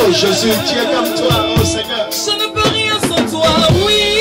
Oh Jésus, tu es comme toi, oh Seigneur. Je ne peux rien sans toi, oui.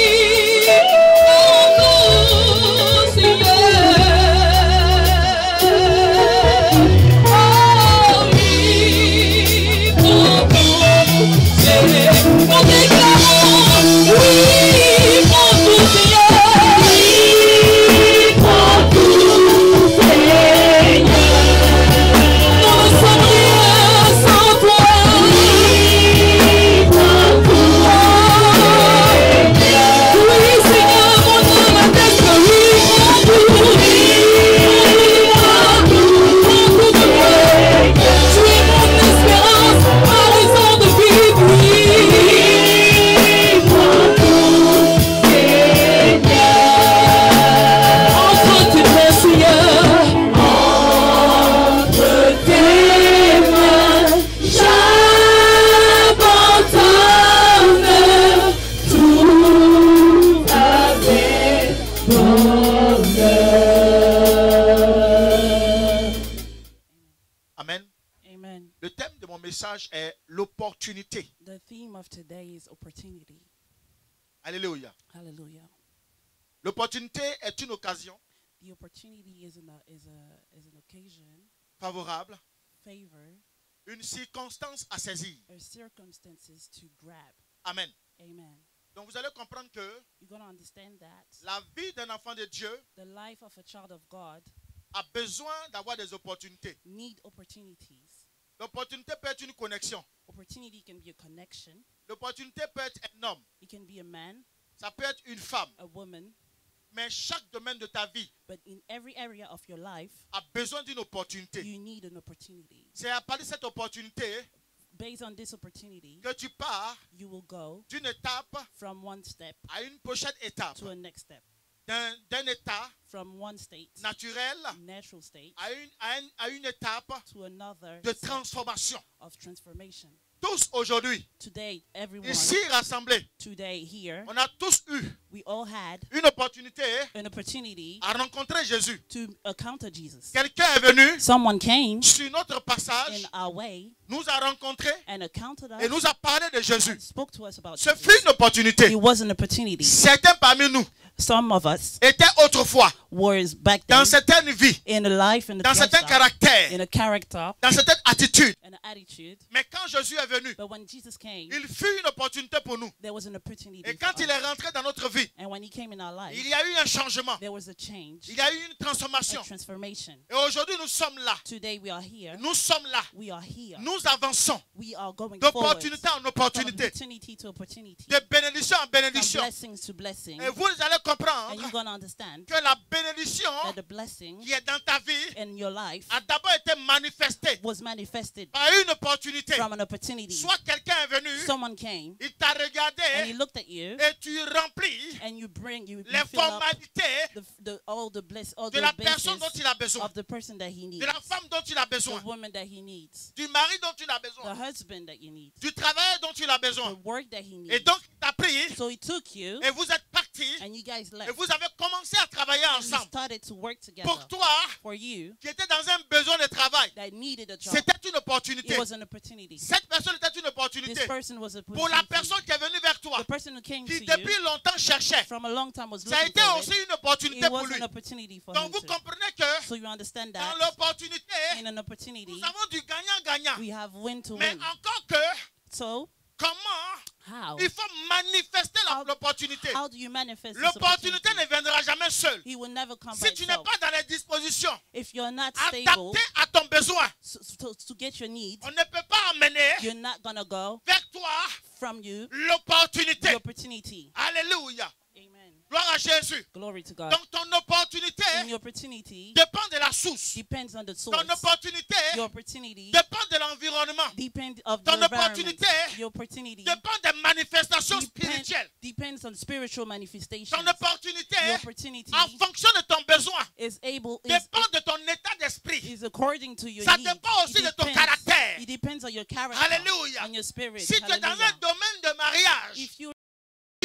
Est l'opportunité. The theme of today is opportunity. Alléluia. Hallelujah. L'opportunité est une occasion. The opportunity is an occasion. Favorable. Favor. Une circonstance à saisir. Circumstances to grab. Amen. Amen. Donc vous allez comprendre que you're going to understand that la vie d'un enfant de Dieu the life of a child of God a besoin d'avoir des opportunités. Need opportunities. L'opportunité peut être une connexion. Opportunity can be a connection. L'opportunité peut être un homme. It can be a man. Ça peut être une femme. A woman. Mais chaque domaine de ta vie But in every area of your life, a besoin d'une opportunité. You need an opportunity. C'est à partir de cette opportunité based on this opportunity, que tu pars you will go d'une étape from one step à une prochaine étape. To a next step. D'un état from one state, naturel natural state, à une étape to another de transformation. Of transformation. Tous aujourd'hui, today, everyone, ici rassemblés, today, here, on a tous eu we all had une opportunité à rencontrer Jésus. To encounter Jesus. Quelqu'un est venu Someone came sur notre passage, in our way, nous a rencontrés and encountered us, et nous a parlé de Jésus. Spoke to us about Ce fut une opportunité. It was an opportunity. Certains parmi nous some of us étaient autrefois was back then, dans certaines vies, in a life, in a dans certains caractères, in a character, dans certaines attitudes. An attitude. Mais quand Jésus est venu, but when Jesus came, il fut une opportunité pour nous. There was an opportunity. Et quand il est rentré dans notre vie, and when he came in our life, il y a eu un changement. There was a change. Il y a eu une transformation. A transformation. Et aujourd'hui, nous sommes là. Today we are here. Nous sommes là. We are here. Nous avançons. We are going d'opportunité en opportunité. Opportunity to opportunity. De bénédiction en bénédiction. From blessings to blessing. Et vous allez comprendre and you're going to understand que la bénédiction that the blessing qui est dans ta vie in your life a d'abord été manifestée was manifested par une opportunité. From an opportunity. Soit quelqu'un est venu, someone came, il t'a regardé and he looked at you, et tu remplis and you les formalités de la personne dont il a besoin, of the person that he needs, de la femme dont il a besoin, the woman that he needs, du mari dont il a besoin, the husband that you need, du travail dont il a besoin, the work that he needs. Et donc il t'a pris, so he took you, et vous êtes partis, and you guys left, et vous avez commencé à travailler ensemble. Started to work together. Pour toi, for you, qui était dans un besoin de travail, c'était une opportunité. It was an opportunity. Cette personne était une opportunité. This person was a pour la personne qui est venue vers toi, the person who came qui to depuis you, longtemps cherchait. from a long time was ça a été aussi une opportunité pour lui. Donc vous comprenez que so you understand that dans l'opportunité, nous avons du gagnant-gagnant. We have win to Mais win. encore que, so, comment il faut manifester l'opportunité. L'opportunité ne viendra jamais seule. Si tu n'es pas dans les dispositions adaptées à ton besoin, to get your needs, on ne peut pas amener vers toi l'opportunité. Alléluia. Amen. Gloire à Jésus. Glory to God. Donc ton opportunité dépend de la source. Depends on the source. Ton opportunité dépend de l'environnement. Ton opportunité dépend des manifestations spirituelles. Depends on spiritual manifestations. Ton opportunité en fonction de ton besoin dépend de ton état d'esprit. Ça dépend aussi de ton caractère. It depends on your character. Alléluia. On your spirit. Si tu es dans un domaine de mariage,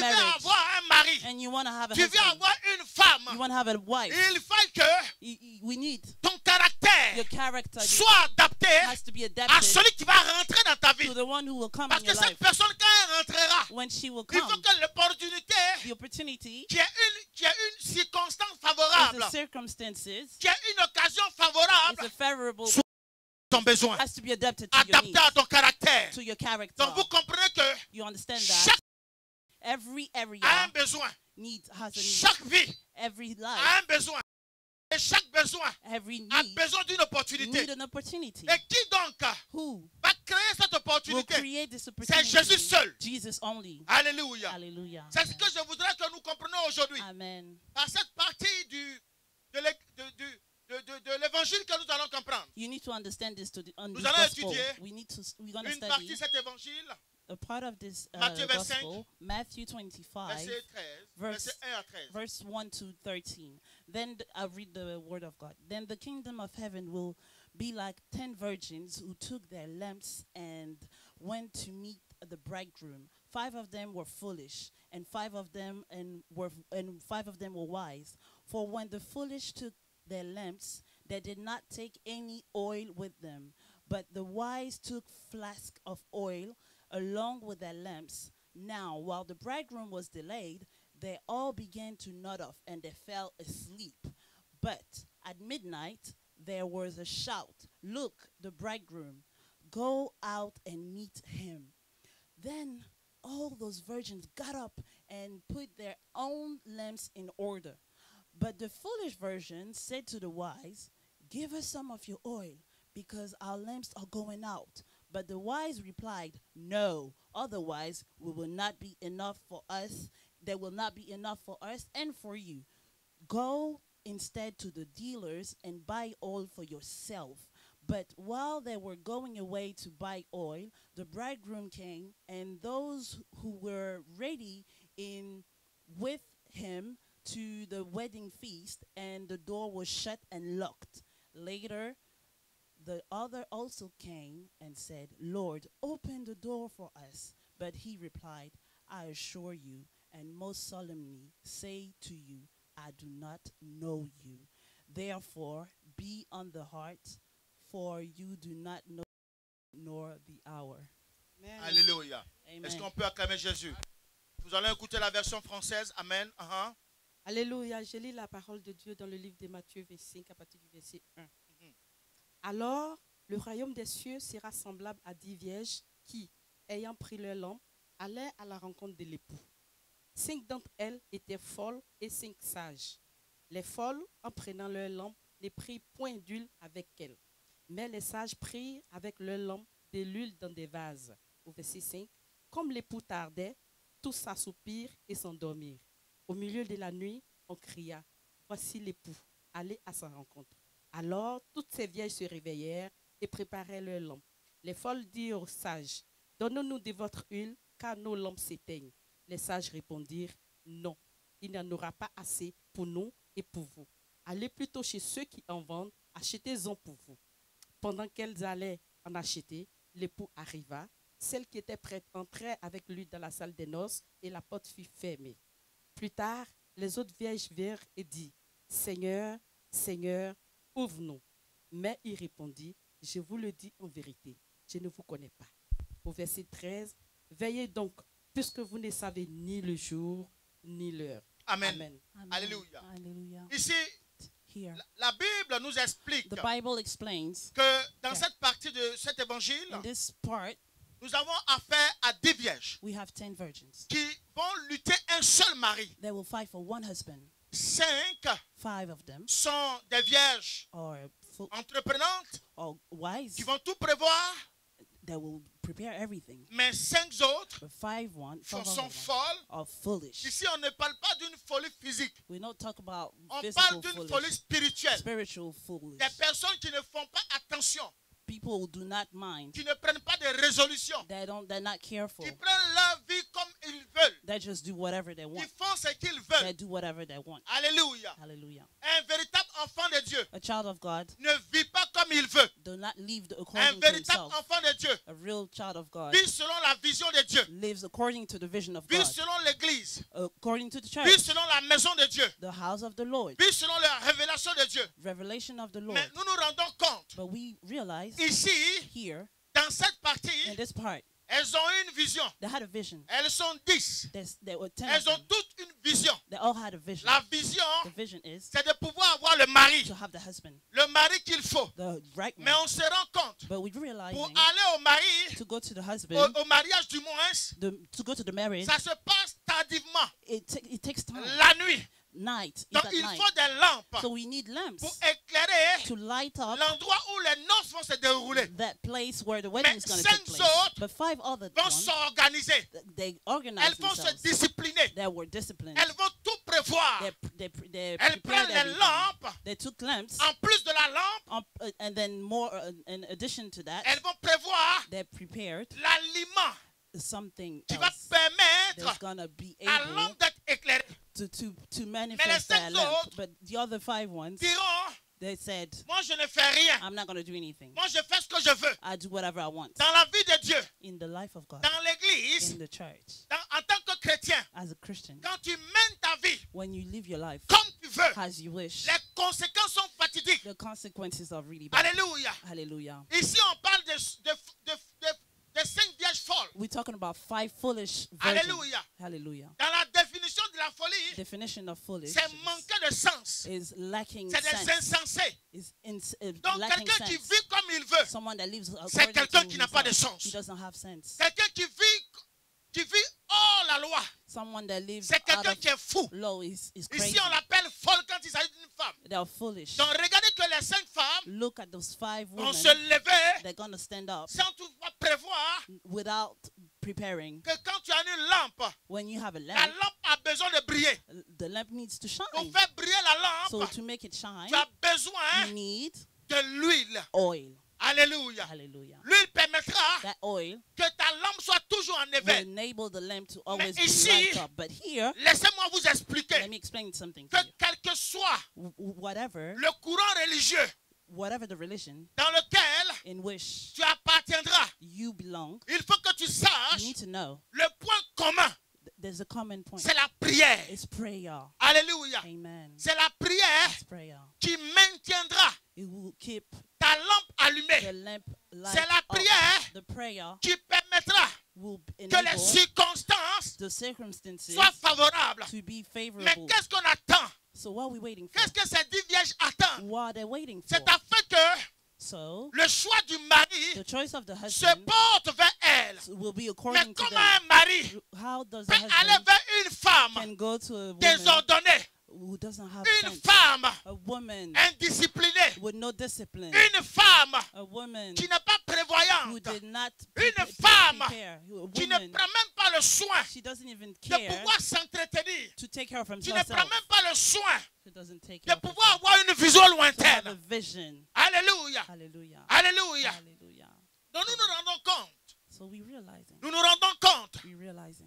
marriage. Avoir un mari. And you want to have a tu veux husband. avoir une femme. You want to have a wife. Il faut que we need ton caractère your character soit adapté has to be à adapted celui qui va rentrer dans ta vie. to the one who will come Parce in que your cette life. personne, quand elle rentrera, When she will il come, faut que l'opportunité the opportunity, qui est une circonstance is favorable, the circumstances, qui est une occasion favorable, is a favorable, ton besoin, has to be adapted to your adapté needs, à ton caractère. to your character. Donc vous comprenez que You understand that chaque every area a un besoin, has a need. chaque vie Every a life, un besoin. Et chaque besoin every a need besoin d'une opportunité. need an opportunity. Et qui donc Who va créer cette will opportunité? create this C'est opportunity? Jésus seul. Jesus only. Alléluia. Hallelujah. C'est ce que je voudrais que nous comprenions aujourd'hui. Amen. Par cette partie de l'évangile que nous allons comprendre. You need to understand this Nous this allons gospel. étudier We're going to une partie study de cet évangile, a part of this Matthieu 25, gospel, Matthew 25, verset 13, verset 1 à 13. verse 1 to 13. Then I'll read the word of God. Then the kingdom of heaven will be like 10 virgins who took their lamps and went to meet the bridegroom. 5 of them were foolish, and 5 of them were wise. For when the foolish took their lamps, they did not take any oil with them, but the wise took flasks of oil along with their lamps. Now, while the bridegroom was delayed, they all began to nod off, and they fell asleep. But at midnight, there was a shout, "Look, the bridegroom! Go out and meet him." Then all those virgins got up and put their own lamps in order. But the foolish virgins said to the wise, "Give us some of your oil, because our lamps are going out." But the wise replied, "No, otherwise we will not be enough for us. There will not be enough for us and for you. Go instead to the dealers and buy oil for yourself." But while they were going away to buy oil, the bridegroom came, and those who were ready with him to the wedding feast, and the door was shut and locked. Later, the other also came and said, "Lord, open the door for us." But he replied, "I assure you, and most solemnly say to you, I do not know you. Therefore, be on the heart, for you do not know nor the hour." Amen. Alléluia. Est-ce qu'on peut acclamer Jésus? Nous allons écouter la version française. Amen. Alléluia. Je lis la parole de Dieu dans le livre de Matthieu 25 à partir du verset 1. Alors, le royaume des cieux sera semblable à 10 vierges qui, ayant pris leur lampe, allaient à la rencontre de l'époux. 5 d'entre elles étaient folles et 5 sages. Les folles, en prenant leur lampe, ne prirent point d'huile avec elles. Mais les sages prirent avec leur lampe de l'huile dans des vases. Au verset 5, comme l'époux tardait, tous s'assoupirent et s'endormirent. Au milieu de la nuit, on cria, "Voici l'époux, allez à sa rencontre." Alors, toutes ces vierges se réveillèrent et préparèrent leurs lampes. Les folles dirent aux sages, "Donnez-nous de votre huile, car nos lampes s'éteignent." Les sages répondirent, "Non, il n'y en aura pas assez pour nous et pour vous. Allez plutôt chez ceux qui en vendent, achetez-en pour vous." Pendant qu'elles allaient en acheter, l'époux arriva. Celle qui était prête entrait avec lui dans la salle des noces et la porte fut fermée. Plus tard, les autres vierges vinrent et dirent, "Seigneur, Seigneur, ouvre-nous." Mais il répondit, "Je vous le dis en vérité, je ne vous connais pas." Au verset 13, "Veillez donc, puisque vous ne savez ni le jour ni l'heure." Amen. Amen. Amen. Alléluia. Hallelujah. Ici, Here, la Bible nous explique the Bible explains que dans cette partie de cet évangile, in this part, nous avons affaire à 10 vierges we have 10 virgins. qui vont lutter un seul mari. They will fight for one husband. 5 5 of them sont des vierges are entreprenantes wise. qui vont tout prévoir, They will prepare everything. mais 5 autres But 5 sont folles. are foolish. Ici, on ne parle pas d'une folie physique. We don't talk about On parle physical d'une folie foolish, spirituelle. spiritual foolish. Des personnes qui ne font pas attention, People who do not mind. qui ne prennent pas de résolutions, They're not careful. qui prennent leur vie comme ils veulent, They just do whatever they qui want. font ce qu'ils They veulent. do whatever they want. Alléluia. Hallelujah. Un véritable enfant de Dieu a child of God ne vit pas comme il veut. do not live Un according to véritable himself. enfant de Dieu A real child of God vit selon la vision de Dieu. lives according to the vision of Vit God, selon l'église. according to the Vit church, selon la maison de Dieu. the house of the Lord, Vit selon la révélation de Dieu. revelation of the Lord. Mais nous nous rendons compte, But we realize ici, here, dans cette partie, in this part, elles ont une vision. they had a vision. Elles sont 10. There were 10 of Elles ont them. toutes une vision. They all had a vision. La vision, The vision is c'est de pouvoir avoir le mari. to have the husband, Le mari qu'il faut. the right Mais man. on se rend compte, But we pour realizing aller au mari, to go to the husband, au mariage du moins, to go to the marriage, ça se passe tardivement, it takes time. la nuit. Night is Donc at il night. faut des lampes So we need lamps pour éclairer to light up l'endroit où les noces vont se dérouler. that place where the wedding is Mais going to take 5 place. autres But 5 other vont ones, s'organiser. they Elles organize vont se themselves. discipliner. They were disciplined. Elles vont tout prévoir. They Elles prepared prennent les everything. lampes. They took lamps, En plus de la lampe, and then more in addition to that, elles vont prévoir they prepared l'aliment something qui va else permettre that's gonna be à able l'homme d'être éclairé. to manifest that 5 lamp. autres But the other 5 ones, Diront, they said, moi je ne fais rien. I'm not gonna do anything. Moi je fais ce que je veux. I do whatever I want. Dans la vie de Dieu, In the life of God, dans l'église, in the church, en tant que chrétien, as a Christian, quand tu mènes ta vie when you live your life comme tu veux, as you wish, les conséquences sont fatidiques. the consequences are really bad. Alléluia. Hallelujah. Ici, on parle de 5 vierges folles. We're talking about 5 foolish virgins. Alléluia. Hallelujah. Dans la définition de la folie, Definition of foolish c'est manquer de sens. is lacking C'est des sense. insensés. Is Donc, lacking quelqu'un qui sense. vit comme il veut, Someone that lives c'est according quelqu'un to qui n'a pas de himself. sens. He doesn't have sense. Quelqu'un qui vit hors la loi, Someone that lives c'est out quelqu'un of qui est fou. law is crazy. Ici, on l'appelle folle quand il s'agit d'une femme. They are foolish. Donc, regardez que les 5 femmes Look at those 5 vont women. se lever They're going to stand up sans toutefois prévoir without preparing. que quand tu as une lampe, When you have a la lamp, lampe a besoin de briller. the lamp needs to Pour shine. faire briller la So lampe, to make it shine, tu as besoin you need de l'huile. oil. Alléluia. Hallelujah. L'huile permettra That oil que ta lampe soit toujours en will éveil. enable the lamp to always be ici, light up. But here, Laissez-moi vous let expliquer me explain something que to you. quel que soit Whatever le courant religieux the religion dans lequel in which tu appartiendras, you belong, il faut que tu you saches need to know le point commun, there's a common point. c'est la prière. It's prayer. Alléluia. Amen. C'est la prière It's prayer. qui maintiendra It will keep ta lampe the allumée. lamp light C'est la up. prière The prayer qui permettra will que les enable circonstances the circumstances soient favorables. to be Mais favorable. qu'est-ce qu'on attend? So what are we waiting for? Qu'est-ce que ces 10 vierges attendent? What are they waiting for? C'est afin que So le choix du mari the choice of the se husband porte vers elle. will be Mais according to comment them. un mari How does the peut aller husband vers une femme can go to a woman désordonnée, who doesn't have une sense? femme A woman indisciplinée, with no discipline. une femme A woman qui n'est pas who prévoyante, did not une prepare. femme A qui ne woman, prend même pas le soin she doesn't even de care pouvoir s'entretenir, to take care of qui ne prend herself. même pas le soin She doesn't take de care of pouvoir herself. avoir une vision To have a lointaine. vision. Alléluia. Hallelujah. Alléluia. Hallelujah. Donc nous nous rendons compte, So we realizing,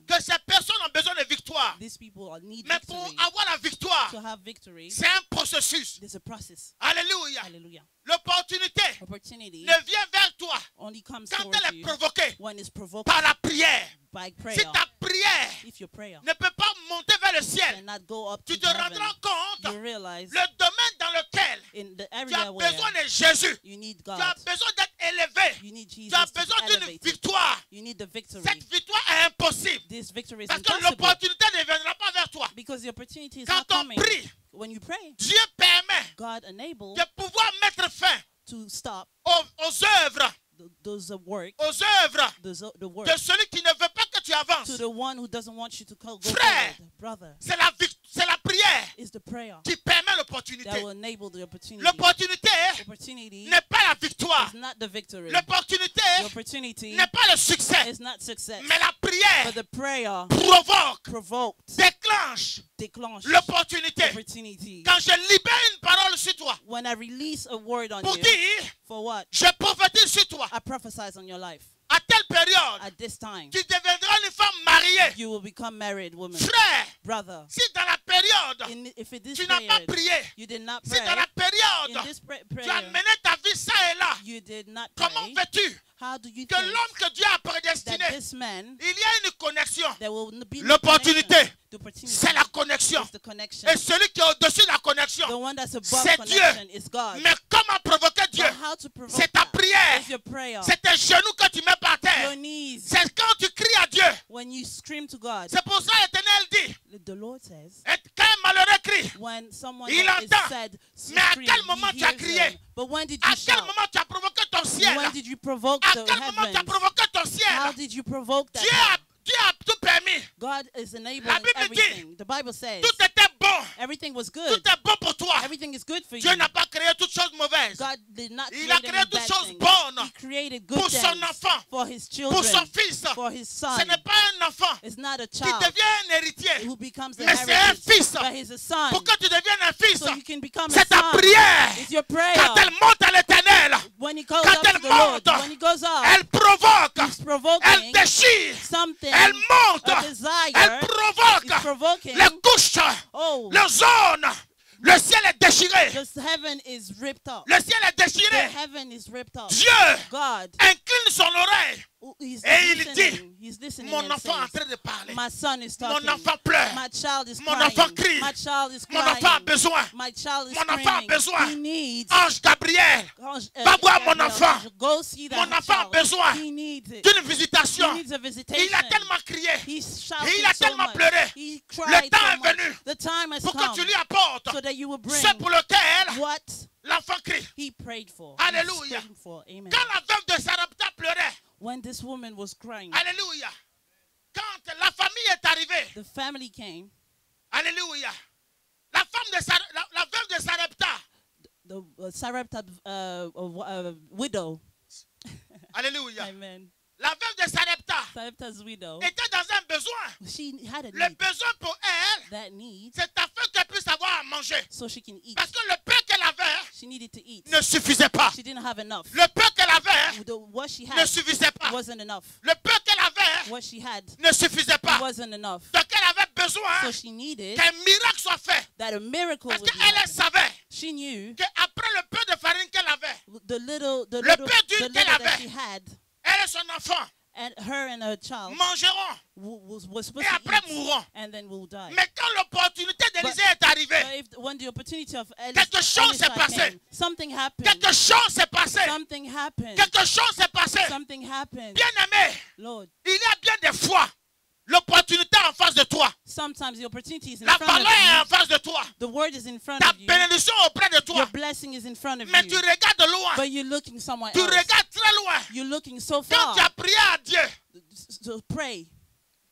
que ces personnes ont besoin de victoire. these people need Mais pour victory. avoir la victoire, To have victory, c'est un processus. there's a process. Alléluia. Hallelujah. L'opportunité Opportunity ne vient vers toi only comes quand towards elle est you provoquée when it's provoked par la prière. by Si prayer. ta prière If your prayer ne peut pas monter vers le ciel, cannot go up tu to te heaven, rendras compte you realize le domaine dans lequel in the tu as area where besoin de Jésus. you need Tu as God, besoin d'être élevé. you need Tu as Jesus to besoin be d'une elevated. victoire. You need the victory. Cette victoire est impossible. This victory is Parce que impossible l'opportunité ne viendra pas vers toi. because the opportunity is Quand not on coming. prie, When you pray, Dieu permet God enables de pouvoir mettre fin to stop aux œuvres, those work, the work de celui qui ne veut pas que tu avances. to the one who doesn't want you to go Frère, forward. Brother, c'est la prière is the prayer qui permet that l'opportunité. will enable the opportunity. L'opportunité Opportunity n'est pas la victoire. is not the victory. L'opportunité The opportunity n'est pas le succès. is not success. Mais la prière But the prayer provoque, déclenche l'opportunité. opportunity. Quand je libère une parole sur toi, When I release a word on pour you, dire, for what? je prophétise sur toi, I prophesize on your life. à telle période, At this time, tu deviendras une femme mariée. you will become married woman. Frère, Brother, si dans la période période, tu n'as pas prié, si dans la période, tu as mené ta vie ça et là, comment veux-tu que l'homme que Dieu a prédestiné, il y a une connexion. L'opportunité, c'est la connexion. Et celui qui est au-dessus de la connexion, c'est Dieu. Mais comment provoquer Dieu? C'est ta prière. C'est tes genoux que tu mets par terre. C'est quand tu cries à Dieu. C'est pour ça que l'Éternel dit, quand un malheureux crie, il entend. Mais à quel moment tu as crié? À quel moment tu as provoqué ton ciel? À quel moment tu as provoqué ton ciel? Dieu a tout permis. God is enabling La Bible everything. dit, the Bible says tout était bon. Everything was good. Tout est bon pour toi. Everything is good for Dieu you. n'a pas créé toutes choses mauvaises. God did not Il a create créé any toutes bad choses things. bonnes He created good pour son things enfant, for his pour son children, fils. for his son. Ce n'est pas un enfant It's not a qui child devient un héritier, who becomes the mais c'est un heritage, fils. but he's a son. Pour que tu deviennes un fils, So you can become a c'est ta son. prière. It's your prayer. Quand elle monte à l'Éternel, When he goes quand up to elle the Lord, monte, when he goes up, elle provoque, he's provoking elle déchire, something, elle monte, a desire, elle provoque is provoking. les couches, Oh, les zones. Le ciel est déchiré. the heaven is ripped up. Le ciel est déchiré. The heaven is ripped up. Dieu God incline son oreille. He's Et il listening. He's listening Mon and enfant est en says, train de parler. my son is Mon talking. enfant pleure. My child is Mon crying. enfant crie. My child is Mon crying. enfant a besoin. My child is Mon enfant a screaming. besoin. He needs. Ange Gabriel, va voir mon enfant. Go see that Mon enfant a child. besoin He needs it. d'une He visitation. needs a Et visitation. il a tellement crié. He shouted Et il a so tellement much. pleuré. He Le cried temps so est much. venu The time has pour que come tu lui apportes so that you will bring ce pour lequel what l'enfant crie. he prayed for. Alléluia. He's praying for. Amen. Quand la veuve de Sarepta pleurait, When this woman was crying, alléluia. Quand la famille est arrivée, the family came. alléluia. La veuve de Sarepta, The Sarepta widow. alléluia. Amen. La veuve de Sarepta Sarepta's widow. était dans un besoin. She had a Le need. besoin pour elle, That need, c'est afin qu'elle puisse avoir à manger. so she can eat. Parce que le pain qu'elle avait She needed to eat. ne suffisait pas. She didn't have enough. Le pain qu'elle avait What she ne had suffisait pas. wasn't enough. Le pain qu'elle avait What she had ne suffisait pas. wasn't enough. Donc elle avait besoin So she needed qu'un miracle soit fait. that a miracle Parce would be qu'elle happen. savait She knew qu'après le peu de farine qu'elle avait, the little pain d'huile qu'elle that avait. she had, elle et son enfant and her and her child mangeront was supposed et to après eat mourront. and then will die. Mais quand l'opportunité d'Élisée est arrivée, When the opportunity of quelque chose s'est passé. came, something happened. Quelque chose s'est passé. Something happened. Quelque chose s'est passé. Something happened. Bien-aimé, Lord, il y a bien des fois l'opportunité en face de toi. sometimes the opportunity is in La front of parole est en you. face de toi. The word is in front Ta of you. bénédiction auprès de toi. Your blessing is in front of Mais tu you. regardes de loin. But you're looking somewhere Tu else. regardes très loin. You're looking so Quand tu far as prié à Dieu, to pray.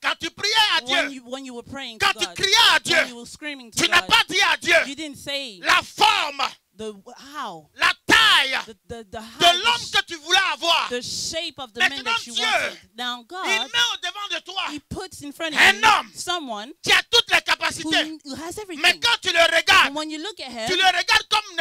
quand tu priais à Dieu, When you were praying to quand tu God, criais à Dieu, when you were screaming to tu n'as God, pas dit à Dieu you didn't say la forme, how, la taille the de height, l'homme que tu voulais avoir. the shape of the man Maintenant, that you Dieu, wanted. Now Il God, met au devant de toi He puts in front of un you homme someone qui a toutes les capacités. who has Mais everything. quand tu le regardes, And when you look at tu him, le regardes comme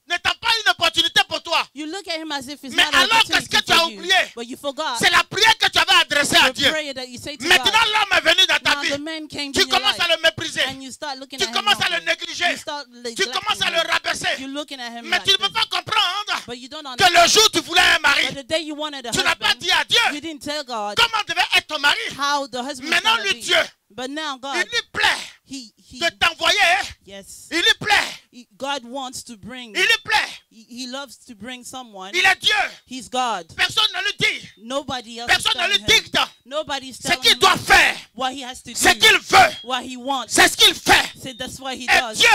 n'étant pas une opportunité pour toi. you look at him as if it's Mais not an alors, qu'est-ce opportunity que tu as for you. oublié? But you forgot C'est la prière que tu avais adressée à the Dieu. prayer that you say to Maintenant, God. l'homme est venu dans ta Now vie. the man came to Tu your commences life, à le mépriser. and you start looking Tu at him commences à le wrongly. négliger. You start Tu commences à le neglecting him. rabaisser. You're looking at him Mais like tu ne peux this. pas comprendre But you don't que understand. le jour où tu voulais un mari, But the day you wanted a tu n'as pas husband, dit à Dieu you didn't tell God comment devait être ton mari. how the husband was Maintenant, going lui, to be. Dieu, But now il God, lui plaît he de t'envoyer. yes, Il lui plaît. God wants to bring. Il lui plaît. He loves to bring someone. Il est Dieu. He's God. Personne ne lui dit. Nobody else is Personne ne telling lui him. dicte Nobody's ce telling qu'il him doit faire. what he has to Ce do. qu'il veut. What he wants. C'est ce qu'il fait. So that's what he Et does. Dieu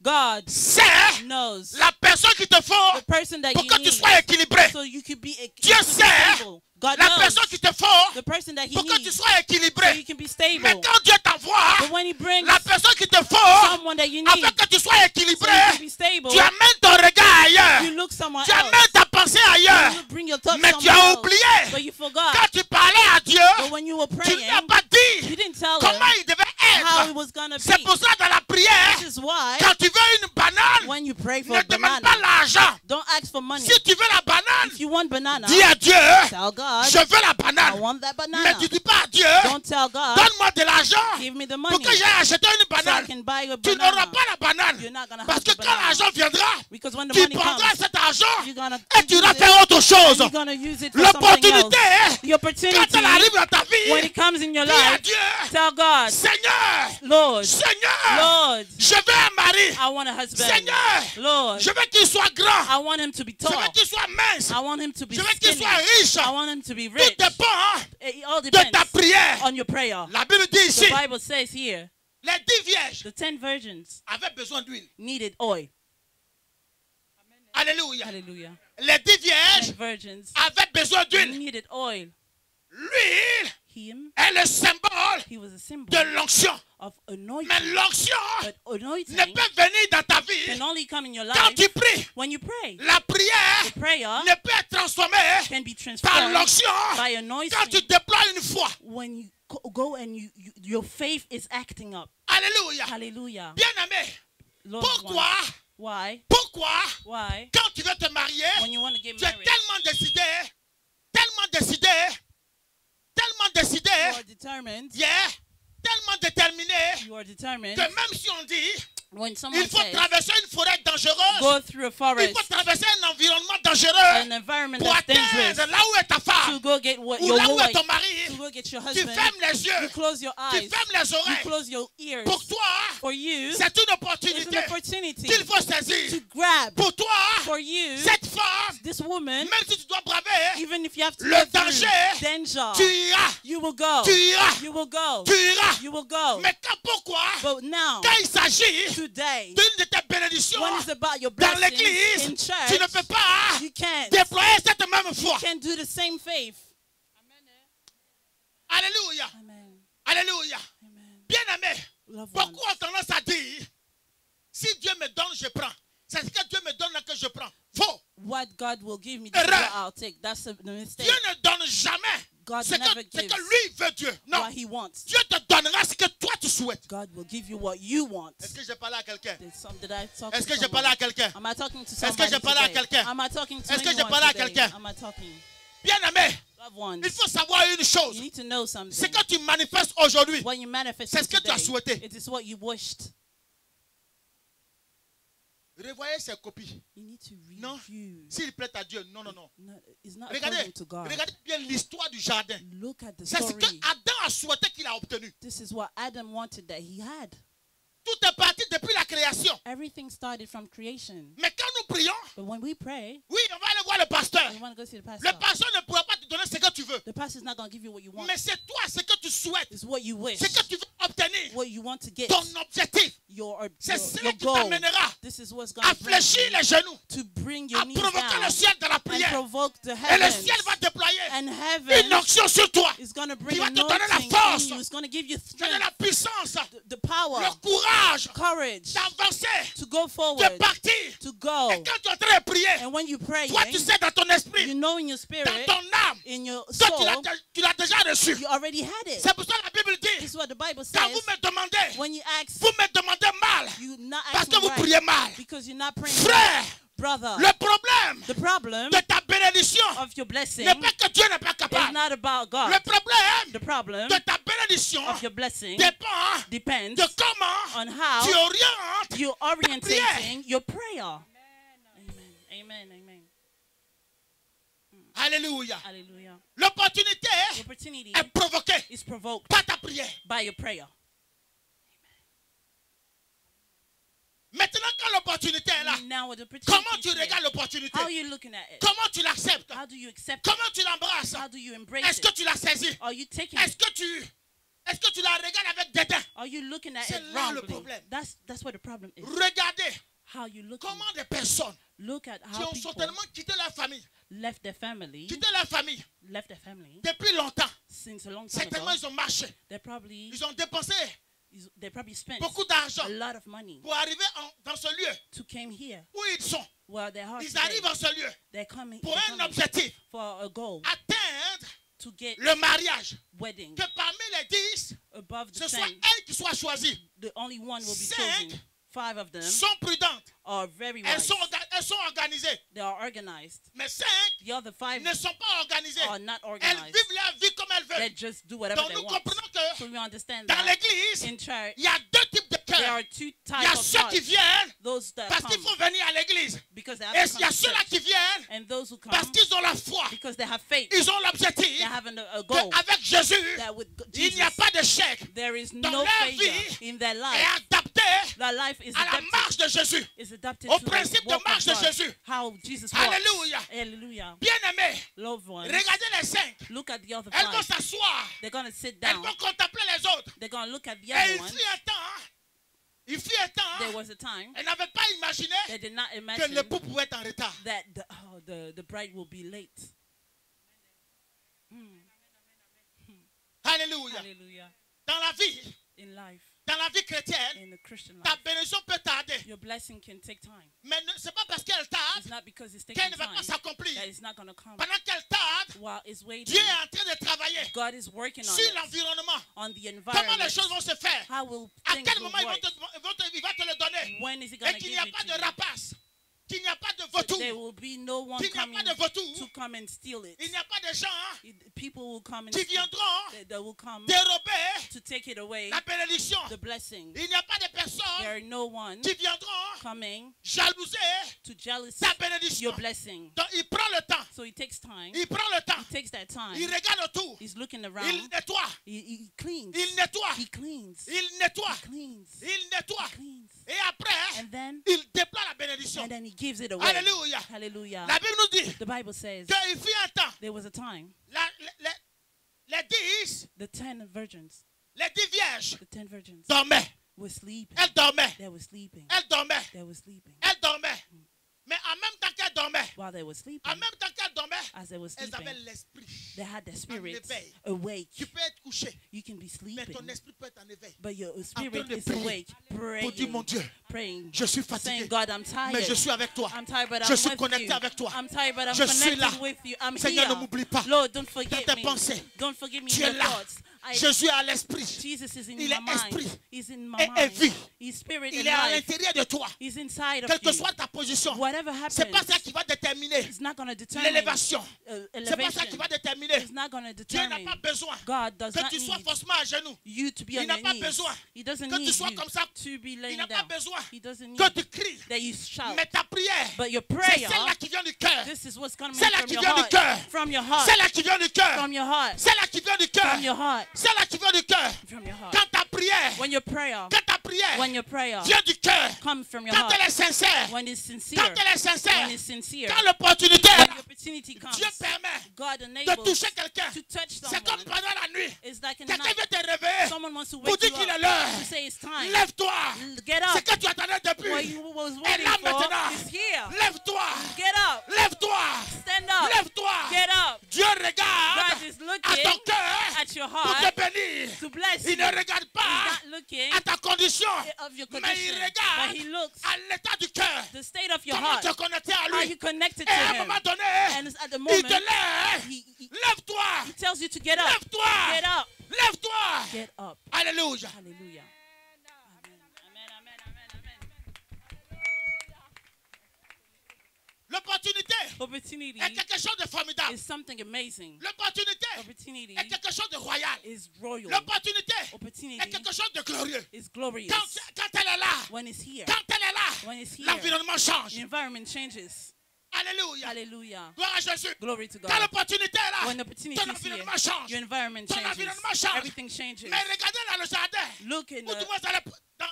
God sait knows la personne qu'il te faut the person that pour you que tu need, sois équilibré. so you could be Dieu you could be sait stable. God la knows personne qu'il te faut the person that he pour que tu needs, sois so équilibré. you can be stable. Mais quand Dieu t'envoie But when he brings la personne qu'il te faut someone that you need, afin que tu sois so équilibré, you can be stable, tu amènes ton regard ailleurs. you look somewhere Tu else. amènes ta pensée ailleurs. You bring your thoughts Mais tu somewhere as else. oublié. But you forgot. Quand tu parlais à Dieu, But when you were tu praying, ne lui as pas you dit didn't tell comment him il devait how it être. was gonna C'est be. pour ça dans la prière, This is why quand tu veux une banane, when you pray for ne a demande banana, pas l'argent. don't ask for money. Si tu veux la banane, If you want banana, dis à Dieu, tell God, je veux la banane. I want that banana. Mais tu dis pas à Dieu, don't tell God, donne-moi de l'argent give me the money pour que j'aille acheter une banane. so I can buy a Tu banana. n'auras pas la banane. You're not gonna Parce have que the quand banana. l'argent viendra, Because when the tu money prendras comes, cet argent you're gonna et tu vas use it, faire autre chose. and you're gonna use it for something L'opportunité, else. The quand opportunity, elle arrive dans ta when vie, it comes in your dis à life, Dieu, tell God, Seigneur, Lord, Seigneur, Lord, je veux un mari. I want a husband. Seigneur, Lord, je veux qu'il soit grand. I want him to be Je veux tall. qu'il soit mince. I want him to be Je veux qu'il skinny. soit riche. I want him to be Tout rich. dépend It all de ta depends prière. on your prayer. La Bible dit The ici, Bible says here, les 10 vierges the 10 virgins avaient besoin d'huile. needed oil. Alléluia. Hallelujah. Les 10 vierges 10 virgins avaient besoin d'huile. needed oil. L'huile Him, est le symbole he was a symbol de l'onction. of anointing. Mais l'onction But anointing ne peut venir dans ta vie can only come in your quand life tu pries. when you pray. La prière The prayer ne peut être transformée can be par transformed l'onction by quand tu anointing déploies une foi. when you go and your faith is acting up. Alléluia. Hallelujah. Bien-aimé, Loved pourquoi, ones. Why? pourquoi, quand tu veux te marier, When you want to get tu es married, tellement décidé, you are determined. yeah, tellement déterminé, You are determined. que même si on dit, When someone il faut says, traverser une forêt dangereuse, go through a il forest, faut traverser un environnement dangereux an environment pour that's dangerous, atteindre là où est ta femme, to go get what ou your là où est wife, ton to mari, go get your tu husband. fermes les You yeux, close your tu eyes. fermes les You oreilles. close your ears. Pour toi, For you, c'est une it's an opportunité opportunity qu'il faut to saisir. grab. Pour toi, For you, cette femme, this woman, même si tu dois braver, even if you have to le go through danger, danger, tu iras, you will go. tu iras, You will go. tu iras. You will go. Mais pourquoi, But now, quand il s'agit today, d'une de tes bénédictions when it's about your dans blessings l'église, in tu ne church, peux pas you can't. déployer cette même foi. You can't do the same faith. Alléluia. Amen. Alléluia. Amen. Bien-aimé, Loved beaucoup ones. ont tendance à dire, si Dieu me donne, je prends. C'est ce que Dieu me donne là que je prends. Faux. What God will give me, this is Erreur. what I'll take. That's the mistake. Dieu ne donne jamais God ce never que gives lui veut Dieu. Non. what he wants. Dieu te donnera ce que toi tu souhaites. God will give you what you want. Est-ce que j'ai parlé à quelqu'un? Did I talk Est-ce to que j'ai parlé someone? à quelqu'un? Am I talking to Est-ce que somebody j'ai parlé à today? quelqu'un? Am I talking to Est-ce que j'ai anyone parlé à today? quelqu'un? Am I talking? Bien-aimé, Loved ones, il faut savoir une chose. you need to know Ce something. que tu manifestes aujourd'hui, When you manifest c'est it ce que tu as today, souhaité. it is what you wished. Revoyez ses copies. You need to Non. review. S'il plaît à Dieu, non, non, non. No, it's not Regardez, according to God. regardez bien l'histoire du jardin. Look at the C'est ce que story. Adam a souhaité qu'il a obtenu. This is what Adam wanted that he had. Tout est parti depuis la création. Everything started from creation. Mais quand nous prions, But when we pray, oui, on va aller voir le pasteur. we want to go see the pastor. Le pasteur ne pourra pas te donner ce que tu veux. The pastor is not going to give you what you want. Mais c'est toi ce que tu souhaites, It's what you wish. ce que tu veux obtenir. What you want to get. Ton objectif, c'est cela Your qui goal. t'amènera This is what's à going to bring fléchir you les genoux, to bring your à knees provoquer down le ciel de la and prière. provoke the Et le heavens. ciel va déployer And une heaven onction sur toi. is going to bring Qui va te donner la anointing force, in you. It's going to give you donner strength, la puissance, the power, le courage courage d'avancer, to go de forward, partir. to go. Et quand tu es en train de prier, And when you pray, toi tu sais dans ton you esprit, know in your dans spirit, ton âme, in your toi soul, tu l'as déjà reçu. you already had it. C'est pour ça que la Bible dit, This is what the Bible quand says. vous me demandez, When you ask, vous me demandez mal, you not parce que asking vous right priez mal. because you're not praying Frère, right. Brother, le problème the problem de ta bénédiction of your blessing n'est pas que Dieu n'est pas is capable. not about God. Le problème The problem de ta bénédiction of your blessing dépend depends de comment on how tu orientes. you're orientating your prayer. Amen. Amen. Amen. Alléluia. Hallelujah. L'opportunité The opportunity est provoquée is provoked par ta prière. by your prayer. Maintenant, quand l'opportunité est là, Now, with the opportunity comment is tu here, regardes l'opportunité? how are you looking at it? Comment tu l'acceptes? How do you accept it? Comment tu l'embrasses? How do you embrace Est-ce que it? tu l'as saisi? Are you taking Est-ce it? que tu la regardes avec dédain? Are you looking at C'est it là le wrongly? problème. That's what the problem is. Regardez How you look. comment des personnes Look at qui how ont people certainement quitté leur famille, left their family depuis longtemps. since a long time Certainement, ago. ils ont marché. Ils Ils ont dépensé probably spent beaucoup d'argent a lot of money pour arriver dans ce lieu to came here où ils sont. where they are Ils today. arrivent dans ce lieu They're coming pour un objectif, for a goal atteindre to get le mariage. wedding. Que parmi les 10, Above the ce soit 10, elle qui soit choisie. the only one will be 5 chosen. 5 of them sont prudentes. are very Elles wise. elles sont organisées. They are organized. Mais 5 the other 5 ne sont pas organisées. Are not organized. Elles vivent leur vie comme elles veulent. They just do whatever Donc they nous want. comprenons que so we understand dans that l'église, in church, il y a 2 types de there cœurs. are 2 Il y types a of ceux qui hearts. viennent Those that parce come qu'il faut venir à l'église. because they have Et to il y a come to ceux-là church. qui viennent And those who come parce qu'ils ont la foi. because they have faith. Ils ont l'objectif They have a goal qu'avec Jésus, that with il n'y a Jesus, pas d'échec. there is Dans no leur failure vie in their est life. adapté Their life is à la marche de Jésus. adapted Au to the principe de walk marche of de God. Jésus. How Jesus walks. Alléluia. Hallelujah. Bien-aimés, Loved ones, regardez les 5. look at the other Elles vont 5. s'asseoir. They're going to sit Elles down. vont contempler les autres. They're going to look at the Et other il ones. fut un temps, There was a time elles n'avaient pas imaginé they did not que imagine l'époux pouvait être en retard. that the bride will be late. Alléluia. Hallelujah. Dans la vie, In life, dans la vie chrétienne, in the Christian ta life, bénédiction peut tarder. your blessing can take time. Mais ce n'est pas parce qu'elle tarde It's not because it's qu'elle taking ne va time pas s'accomplir. that it's not going to come. Pendant qu'elle tarde, While it's waiting, Dieu est en train de travailler God is working on sur it, l'environnement. on the Comment les environment. choses vont se faire? How will À things quel will moment il work? va te le donner? When is he Et going to qu'il n'y give a it pas to de you? rapace, qu'il n'y a pas de So vautour, there will be no one qu'il n'y a coming pas de vautour. to come and steal it. Il n'y a pas de gens People will come and qui steal. viendront They will come dérober to take it away, la bénédiction. the blessing. Il n'y a pas de There personnes are no one qui viendront coming jalouser to jealous ta bénédiction. your blessing. Donc il prend le temps. So he takes time. Il prend le temps. He takes that time. Il regarde autour. He's looking Il around. nettoie. He cleans. Il nettoie. He cleans. Il nettoie. He cleans. Il nettoie. He cleans. Et après, And then il déploie la bénédiction. and then he gives it away. Alléluia. Hallelujah. La Bible nous dit The Bible says qu'il fut un temps. there was a time Les 10 the 10 virgins, vierges the 10 virgins dormaient. were sleeping. Elles dormaient. They were sleeping. Elles dormaient. They were sleeping. Elles dormaient. Mais en même temps qu'elles dormaient, While they were sleeping, en même temps qu'elles dormaient, as they were elles sleeping, avaient l'esprit. they had their spirits éveil. awake. Tu peux être couché, You can be mais sleeping, ton esprit peut être en éveil. but your train spirit de is prier. awake, Pour dire, mon praying, Dieu, praying, je suis saying, fatigué, God, I'm tired. mais je suis avec toi. I'm tired, but Je I'm suis with connecté you. avec toi. I'm tired, but I'm Je suis là. connected with you. I'm Seigneur, here. ne m'oublie pas. Lord, don't Dans forget tes me. pensées, Don't forget me tu in es your là. thoughts. Jésus est à l'esprit. Jesus is in Il my est mind. esprit He's in my et mind. vie. His spirit Il and est à life. l'intérieur de toi. He's inside of Quelle que you. soit ta position, Whatever c'est pas happens, ça qui va déterminer it's not going to determine l'élévation. C'est pas ça qui elevation. va déterminer. It's not going to Dieu n'a determine. pas besoin God does que not tu sois need forcément à genoux. you to be Il on n'a your pas knees. besoin He doesn't que tu need sois you comme ça. to be Il laying n'a pas down. besoin He doesn't que need tu cries. that you shout. Mais ta prière, But your c'est prayer, celle-là qui vient du cœur. this is what's coming Celle-là from qui your vient du heart. cœur. From your heart. Celle-là qui vient du cœur. From your heart. Celle-là qui vient du cœur. From your heart. Celle-là qui vient du cœur. From your heart. Quand ta prière, When your prayer, quand ta prière when your prayer vient du cœur, comes from your quand heart, elle est sincère, when it's sincere, quand elle est sincère, when it's sincere, quand l'opportunité, when the opportunity comes, Dieu permet God de enables toucher quelqu'un. to touch C'est comme someone. pendant la nuit. It's like in the Quelqu'un night. vient te réveiller Someone wants to pour wake dire you qu'il est up l'heure. to say it's time. Lève-toi. Get C'est up. que tu attendais depuis. What you was Et waiting là for maintenant, is here. lève-toi. Get up. Lève-toi. Stand up. Lève-toi. Get up. Dieu regarde God is à looking ton cœur at your pour te heart bénir. to bless Il you. ne regarde He's pas not looking à ta condition, of your mais il condition, but regarde he looks à l'état du cœur. the state of your Comment heart. te connecter à Are lui. you connected Et to à un him? moment donné, And at the il moment, te lève. he Lève-toi. tells you to get up. Lève-toi. Get up. Lève-toi. Get up. Alléluia. Hallelujah. Amen. Amen. Amen. Amen. Amen. L'opportunité Opportunity est quelque chose de formidable. is something amazing. L'opportunité Opportunity est quelque chose de royal. is royal. L'opportunité Opportunity est quelque chose de glorieux. is glorious. Quand elle est là, When it's here, quand elle est là, when it's here, l'environnement the change. environment changes. Alléluia. Hallelujah. Gloire à Jésus. Glory to Quand God. l'opportunité est là, When the opportunity ton is here, environnement change. your environment Ton changes. environnement change. Everything changes. Mais regardez dans le jardin, Look in ou du the, moins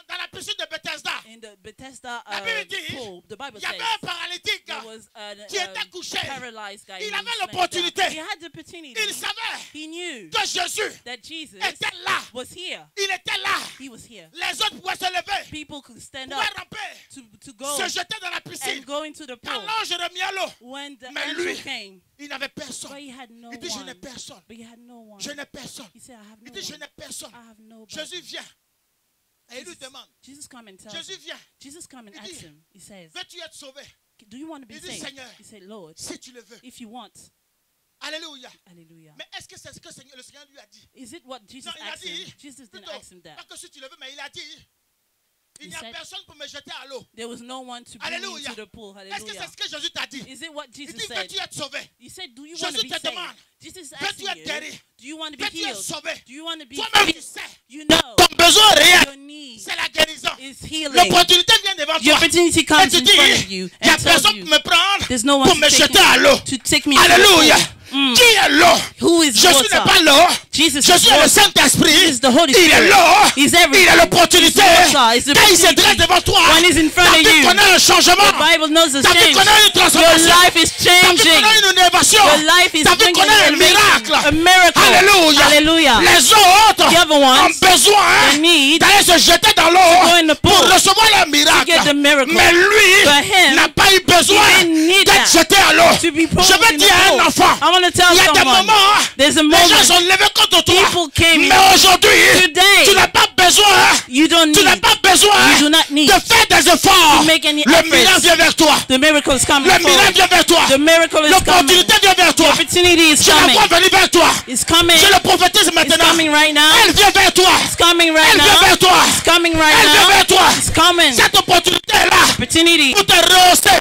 dans la piscine de Bethesda, in the Bethesda La Bible dit, pool. The Bible il y avait says un paralytique there was qui était couché. paralyzed guy. Il who avait was laying l'opportunité. down. He had the opportunity. Il savait He knew que Jésus that Jesus était là. was here. Il était là. He was here. Les autres pouvaient se lever, People could stand up pouvaient ramper, to go se jeter dans la piscine. and go into the Quand pool. l'ange remis à l'eau, When the Mais angel lui, came, il n'avait personne. but he had no Il dit, je n'ai one. personne. But he had no one. Je n'ai personne. He said, I have Il no dit, je one. n'ai personne. I have nobody. Jésus vient. Et il lui demande, Jesus come and tell Jésus him. vient. Jesus come and Il asks dit, him. He says, veux-tu être sauvé? do you want to be Il dit, saved? Seigneur, He said, Lord, si tu le veux. if you want. Alléluia. Hallelujah. Mais est-ce que c'est ce que le Seigneur lui a dit? Is it what Jesus Non, il a asked him? dit, Jesus didn't plutôt, ask him that. pas que si tu le veux, mais il a dit, Il n'y a personne pour me jeter à l'eau. There was no one to bring me to the pool. Est-ce que c'est ce que Jésus t'a dit? Is it what Jesus said? Il dit, veux-tu être sauvé? He said, do you want to be saved? Jesus is asking you, do you want to be healed? Do you want to be healed? You know, ton besoin réel, your need c'est la guérison. Is healing. L'opportunité vient devant toi. Opportunity comes in front of you. Il n'y a personne pour me prendre, pour me jeter à l'eau. Alléluia. Qui est l'eau? Jésus n'est pas l'eau. Jésus est le Saint-Esprit. Il est l'eau. Il est l'opportunité. Quand il se dresse devant toi, David connaît un changement. David connaît une transformation. David connaît une innovation. David connaît un miracle. Alléluia. Les autres ont besoin d'aller se jeter dans l'eau pour recevoir le miracle. Mais lui n'a pas eu besoin d'être jeté à l'eau. Je vais dire à un enfant, il y a des moments, les gens sont levés contre toi. Mais aujourd'hui, tu n'as pas besoin, de faire des efforts. Le miracle vient vers toi. Le miracle vient vers toi. L'opportunité vient vers toi. Je la vois venir vers toi. Je le prophétise maintenant. Elle vient vers toi. Elle vient vers toi. Elle vient vers toi. Cette opportunité est là pour te rehausser.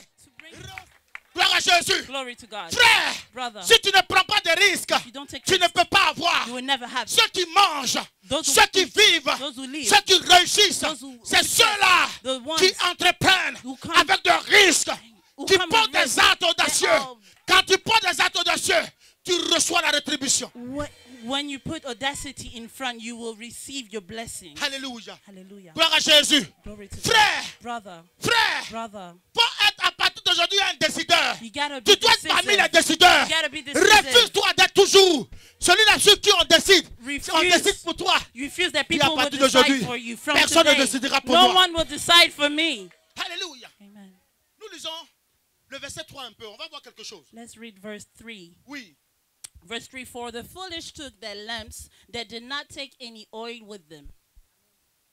Gloire à Jésus. Frère, brother, si tu ne prends pas de risques, tu ne peux pas avoir. Ceux qui mangent, ceux qui vivent, ceux qui réussissent, c'est ceux-là qui entreprennent avec de risques, qui portent des actes audacieux. Quand tu portes des actes audacieux, tu reçois la rétribution. When you put audacity in front, you will receive your blessing. Alléluia. Hallelujah. Gloire à Jésus. Frère, brother, pour être à partir d'aujourd'hui un décideur, tu dois être parmi les décideurs. Refuse-toi d'être toujours celui-là sur qui on décide. On décide pour toi. Refuse that people will decide for you from personne today. ne décidera pour toi. No one will decide for me. Alléluia. Amen. Nous lisons le verset 3 un peu. On va voir quelque chose. Let's read verse 3. Oui. Verse 3, for the foolish took their lamps that did not take any oil with them.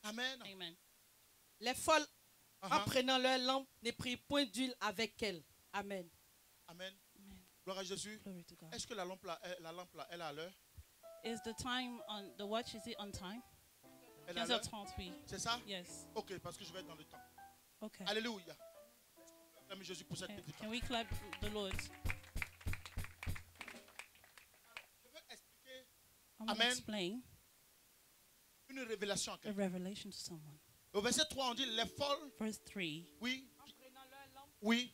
Amen. Amen. Les folles, en prenant leur lampe, ne prirent point d'huile avec elles. Amen. Amen. Gloire à Jésus. Est-ce que la lampe là, elle est à l'heure? Is the time on the watch? Is it on time? 15h38. C'est ça? Yes. Ok, parce que je vais être dans le temps. Okay. Alléluia. Jésus pour cette petite Can we clap the Lord? Amen. Explain une révélation à quelqu'un. A revelation to someone. Au verset 3, on dit les folles. Verse 3. Oui. Oui.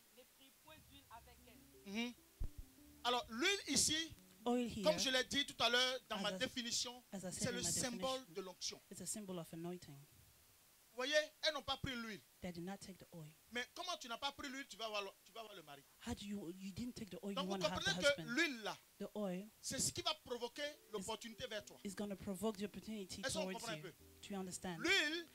Alors, l'huile ici, comme je l'ai dit tout à l'heure dans ma définition, c'est le symbole de l'onction. It's a symbol of anointing. Vous voyez, elles n'ont pas pris l'huile. They did not take the oil. Mais comment tu n'as pas pris l'huile, tu vas avoir le mari. How do you didn't take the oil? Donc you vous want to have the comprenez que husband. l'huile là, the oil, c'est ce qui va provoquer l'opportunité vers toi. Is going to provoke the opportunity towards you. Do you understand? L'huile,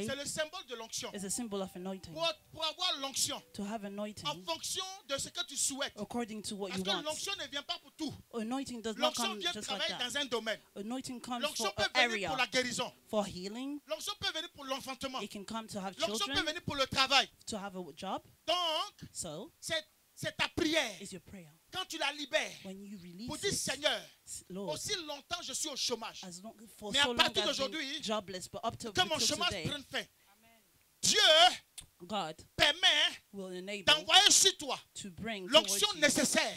c'est le symbole de l'onction. Is a symbol of anointing. Pour avoir l'onction, to have anointing, en fonction de ce que tu souhaites. According to what you want. Parce que l'onction ne vient pas pour tout. Anointing does not come vient just travailler like that. dans un domaine. Anointing comes l'onction for peut an venir area. Pour la guérison. For healing. L'onction peut venir pour l'enfantement. It can come to have l'onction children. peut venir pour le travail. To have a job. Donc, so, c'est ta prière. Is your prayer. Quand tu la libères, when you release pour dire Seigneur, Lord, aussi longtemps je suis au chômage. Mais à partir d'aujourd'hui, que mon chômage prenne fin. Dieu permet d'envoyer sur toi l'onction nécessaire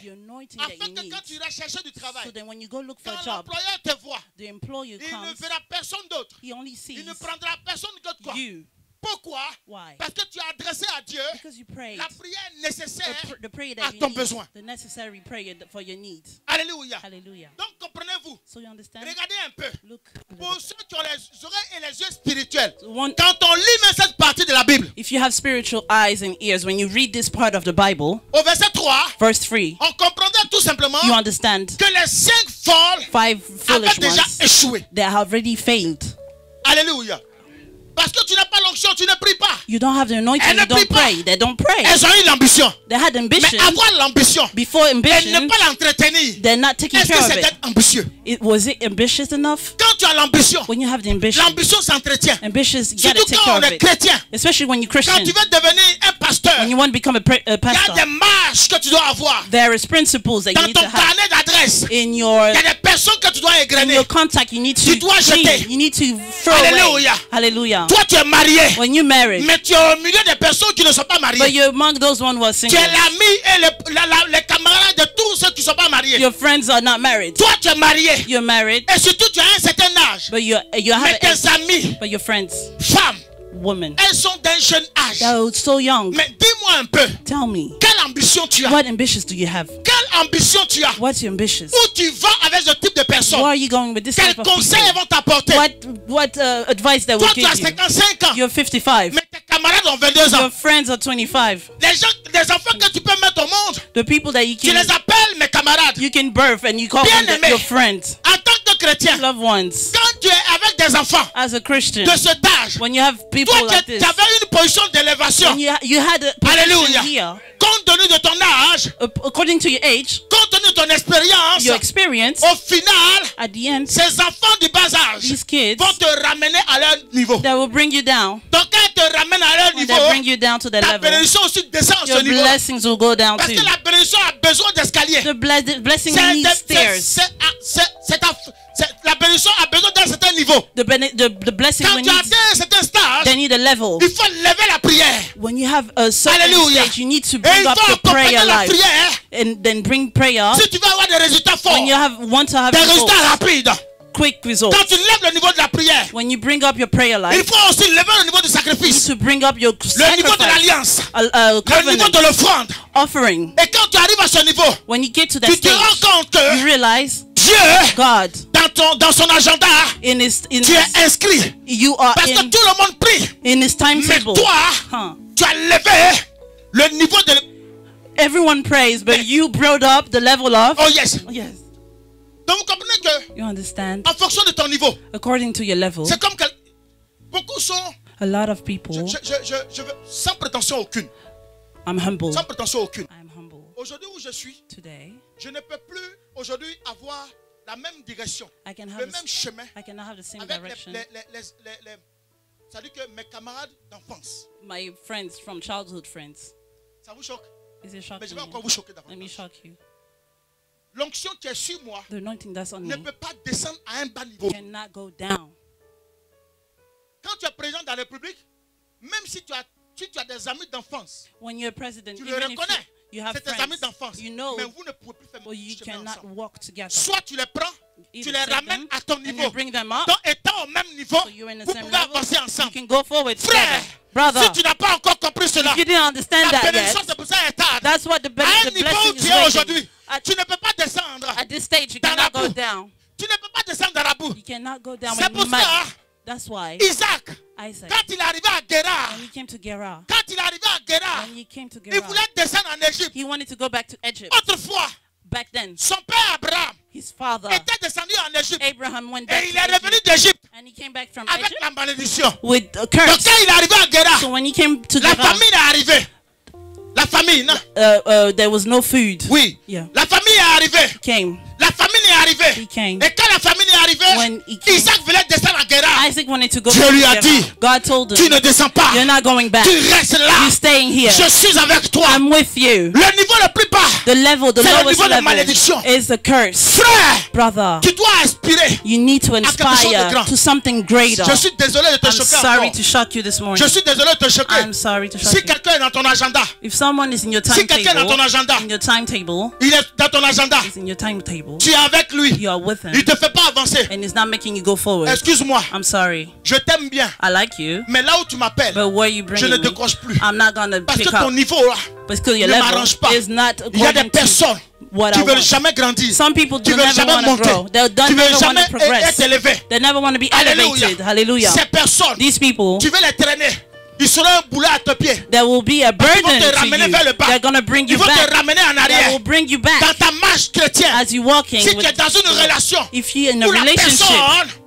afin que quand tu iras chercher du travail, quand l'employeur te voit, il ne verra personne d'autre. Il ne prendra personne d'autre quoi. Pourquoi? Parce que tu as adressé à Dieu la prière nécessaire à ton besoin. Alléluia. Donc comprenez-vous. Regardez un peu. Pour ceux qui ont les oreilles et les yeux spirituels, quand on lit même cette partie de la Bible, if you have spiritual eyes and ears, when you read this part of the Bible, au verset 3, verse 3, on comprendrait tout simplement you understand que les 5 folles avaient déjà échoué. They have already failed. Alléluia. Parce que tu n'as pas l'onction, tu ne pries pas. You don't have the anointing, you don't pray. They don't pray. Elles ont eu l'ambition. They had ambition. Mais avoir l'ambition, before ambition, et ne pas l'entretenir, they're not taking care of it. Est-ce que c'est ambitieux? Was it ambitious enough? Quand tu as l'ambition, when you have the ambition, l'ambition s'entretient. Ambitious, you gotta take care of it. Chrétien, especially when you're Christian. Quand tu veux devenir un pasteur, when you want to become a pastor, il y a des marches que tu dois avoir. There is principles that you need to have. Dans ton carnet d'adresse, in your, il y a des personnes que tu dois égrener. In your contact, you need to tu dois jeter. You need to throw Alléluia. away. Hallelujah. Toi, tu es marié. When you married, mais tu es au milieu des personnes qui ne sont pas mariées. But you're among those one who are single. Tu es l'ami et les camarades de tous ceux qui ne sont pas mariés. Your friends are not married. Toi, tu es marié. You're married. Et surtout, tu as un certain âge. But you have mais tes amis, but your friends, femmes, women, elles sont d'un jeune âge. They're so young. Mais dis-moi un peu. Tell me. Quelle ambition tu as? What ambitions do you have? Quelle ambition tu as? What's your ambitions? Où tu vas avec ce type de personnes? Where are you going with this Quel type of people? conseil vont t'apporter? What advice they will give you? Toi, tu as 55 ans. You're 55. Mais tes camarades ont 22 ans. Your friends are 25. Les enfants que tu peux mettre au monde. The people that you can. Tu les appelles mes camarades. You can birth and you call them your friends. En tant que chrétien. Loved ones. Quand tu es avec des enfants. As a Christian. De cet âge. When you have people toi, like this. Tu avais une position d'élévation. You had a position here. Compte tenu de ton âge. According to your age. Compte tenu de ton expérience. Your experience. Au final. At the end. Ces enfants du bas âge. These kids. Vont te ramener à leur niveau. That will bring you down. Donc quand ils te ramènent à leur niveau. They bring you down to the ta level. bénédiction aussi descend à ce niveau. Your blessings will go down parce too. Que la bénédiction a besoin d'escalier. The blessing needs stairs. La bénédiction a besoin d'un certain niveau. The blessing quand tu as atteint un certain stage, they need a level. Il faut lever la prière. When you have a certain stage, you need to bring up your prayer life. And then bring prayer. Si tu veux avoir des résultats forts, when you want to have des résultats rapides. Quick results. Quand tu lèves le niveau de la prière, when you bring up your prayer life, il faut aussi lever le niveau du sacrifice. You need to bring up your le niveau de l'alliance, le niveau de l'offrande. Offering. Et quand tu arrives à ce niveau, when you get to that tu te rends compte que you realize Dieu, God, dans son agenda, tu es inscrit. You are parce que tout le monde prie. In his timetable. Mais toi, tu as levé le niveau de. Everyone prays, but you brought up the level of. Oh yes. Oh, yes. Donc vous comprenez que. You understand? En fonction de ton niveau. According to your level. C'est comme que beaucoup sont. A lot of people. Je veux, sans prétention aucune. I'm humble. Sans prétention aucune. I'm humble. Aujourd'hui où je suis. Today. Je ne peux plus aujourd'hui avoir la même direction, le même chemin. I cannot have the same avec direction. C'est-à-dire que mes camarades d'enfance. My friends from childhood friends. Ça vous choque? Is it shocking? Mais je vais encore vous choquer davantage. Let me shock you. L'onction qui est sur moi ne peut pas descendre à un bas niveau. Cannot go down. Quand tu es président de la République, même si tu as des amis d'enfance, when you're president, tu le reconnais. You have c'est tes amis d'enfance. You know, mais vous ne pouvez plus faire you cannot walk together. Soit tu les prends, tu les ramènes à ton niveau. Bring them up, donc étant au même niveau, so vous pouvez avancer ensemble. You can go forward frère, brother, si tu n'as pas encore compris cela, you didn't understand la that bénédiction c'est pour ça est tard. That's what the à un niveau où tu es aujourd'hui, tu ne peux pas descendre. At this stage, you cannot go down. Tu ne peux pas descendre dans la boue. You cannot go down. C'est pour ça. That's why Isaac, quand il est arrivé à Guérar, quand il est arrivé à Guérar, il voulait descendre en Égypte. He wanted to go back to Egypt. Autrefois, back then, son père Abraham, his father, était descendu en Égypte. Abraham went back et il est revenu d'Égypte avec Egypt la malédiction. With a curse. Donc quand il est arrivé à Guérar, so when he came to la famine est arrivée. La famine. There was no food. Oui. Yeah. La famine est arrivée. Came. La famine est arrivée. He came. Et quand la famine est arrivée, Isaac voulait descendre à Guérar. Isaac wanted to go Dieu lui a dit, God told him, tu ne descends pas. You're not going back. Tu restes là. You're staying here. Je suis avec toi. I'm with you. Le niveau le plus bas, the lowest level malédiction. Is the curse. Frère, brother, tu dois aspirer. You need to inspire to something greater. Je suis désolé de te choquer. I'm sorry to shock you this morning. Je suis désolé de te choquer. I'm sorry to shock si quelqu'un est dans ton agenda, if someone is in your timetable, in est dans ton agenda, is in your timetable, tu es avec lui, you are with him, il te fait pas avancer, and it's not making you go forward. Excuse-moi, I'm sorry. Je t'aime bien, I like you, mais là où tu m'appelles, je ne décroche plus. I'm not gonna parce pick que ton niveau là, ne m'arrange pas. Is not il y a des personnes qui veulent jamais grandir. Some people qui veulent jamais monter. Qui veulent jamais être élevés. They never want to be elevated. Hallelujah. Ces personnes, these people, tu veux les traîner. Ils seront un boulet à tes pieds. There will be a burden to you. They're going to bring you back. Ils vont te ramener en arrière. They will bring you back. Dans ta marche chrétienne. As you walking. Si tu es dans une relation. If you're in a relationship.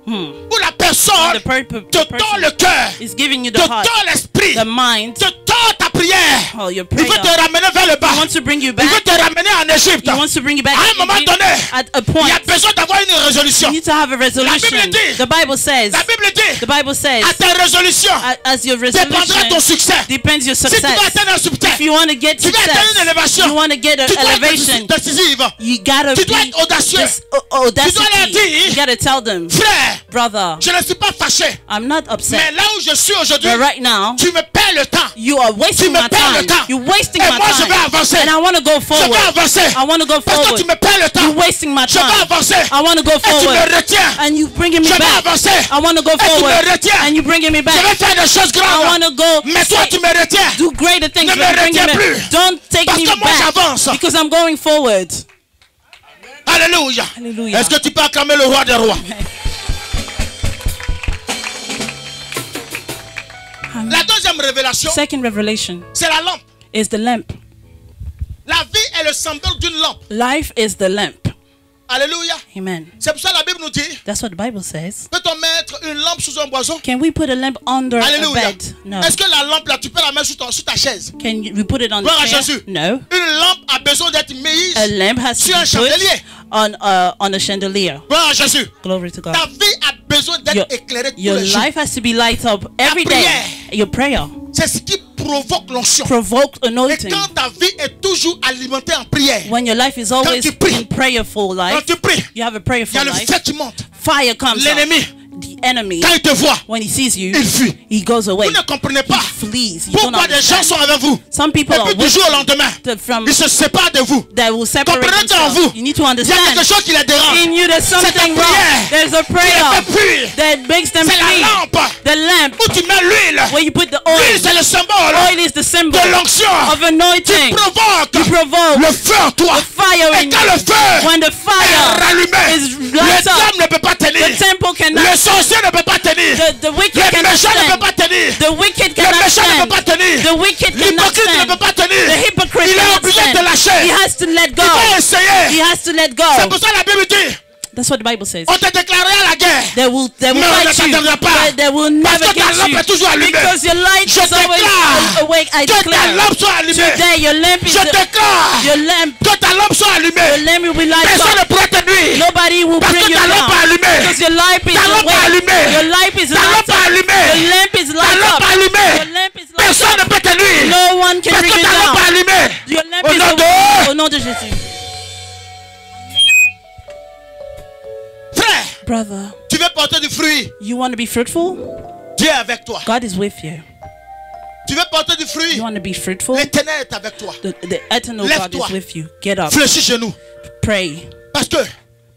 Où la personne te tord le cœur. Is giving you the te heart. tord l'esprit. The mind. Te tord ta prière. Oh, your prayer. Il veut te ramener vers le bas. He wants to bring you back. Il veut te ramener en Égypte. He wants to bring you back. À un moment donné, at a point, il y a besoin d'avoir une résolution. You need to have a resolution. La Bible dit, the Bible says. La Bible dit. The Bible says. À ta résolution. As your resolution ton succès. Depends your success. Si tu veux atteindre un succès, if you want to get success, you want to get an elevation. You gotta tu dois être audacieux. Audacity. Tu dois leur dire, you gotta tell them, frère, brother, je ne suis pas fâché. I'm not upset. Mais là où je suis aujourd'hui, right now, tu me perds le temps. You are wasting my time. You're wasting my time. Je vais avancer. And I want to go forward. Je vais avancer. I want to go forward. Parce que tu me perds le temps. You're wasting my time. Je vais avancer. I want to go forward. Et tu me retiens. And you bringing me back. Je vais avancer. I want to go forward. Et tu me retiens. And you bringing me back. Je vais faire des choses grandes. I want to go. Mais toi tu me retiens. Do greater things. Ne me retiens plus. Don't take Parce me que moi back. j'avance. Because I'm going forward. Alléluia. Alléluia. Est-ce que tu peux acclamer le roi des rois? La deuxième révélation, second revelation, c'est la lampe. Is the lamp. La vie est le symbole d'une lampe. Life is the lamp. Alléluia. Amen. C'est pour ça que la Bible nous dit. That's what the Bible says. Peut-on mettre une lampe sous un boiseau? Can we put a lamp under a bed? No. Est-ce que la lampe là, tu peux la mettre sur ta chaise? Can we put it on Gloire the chair? à Jésus. No. Une lampe a besoin d'être mise a lamp has sur to un be chandelier. On a chandelier. Gloire à Jésus. Glory to God. Ta vie a besoin d'être éclairée tous les jours. Your life has to be light up every day. Your prayer. C'est ce qui provoque l'onction. Provoke anointing. Et quand ta vie est toujours alimentée en prière. When your life is always in prayerful life. Quand tu pries, you have a prayerful life. Il y a le feu qui monte. Fire comes. L'ennemi. The enemy, quand il te voit, when he sees you, il fuit. He goes away. Vous ne comprenez pas he flees. You pourquoi des gens sont avec vous. Some people et puis du jour au lendemain, ils se séparent de vous. Comprenez qu'en vous, you need to understand. Il y a quelque chose qui les dérange. In you, there's something wrong. There's a prayer that makes them flee. The lamp où tu mets l'huile. Where you put the oil. L'huile, c'est le symbole. Oil is the symbol de l'onction. Of anointing. Tu provoques le feu en toi. The fire et quand le feu when the fire est rallumé, le temple ne peut pas tenir. The temple cannot. Le sorcier ne peut pas tenir. The wicked le méchant ne peut pas tenir. The wicked cannot le méchant ne peut pas tenir. The wicked cannot stand. Ne peut pas tenir. The hypocrite il est obligé de lâcher. He has to let go. Il va essayer. He has to let go. C'est pour ça la Bible dit. That's what the Bible says. On te déclarera la guerre. They will fight you. They will never get you. Because your light is always awake. I declare. Today your lamp is your lamp. Que ta lampe soit allumée. Your lamp will be light up. Personne ne pourra te nuire. Nobody will bring you down. Because your light is awake. Your light is light up. Your lamp is light up. Your lamp is light up. Personne ne peut te nuire. No one can bring you down. Your lamp is awake. Au nom de Jésus. Brother, tu veux porter du fruit. You want to be fruitful? Dieu est avec toi. God is with you. Tu veux porter du fruit. You want to be fruitful? L'Éternel est avec toi. The eternal God is with you. Get up. Fléchis genoux. Pray. Parce que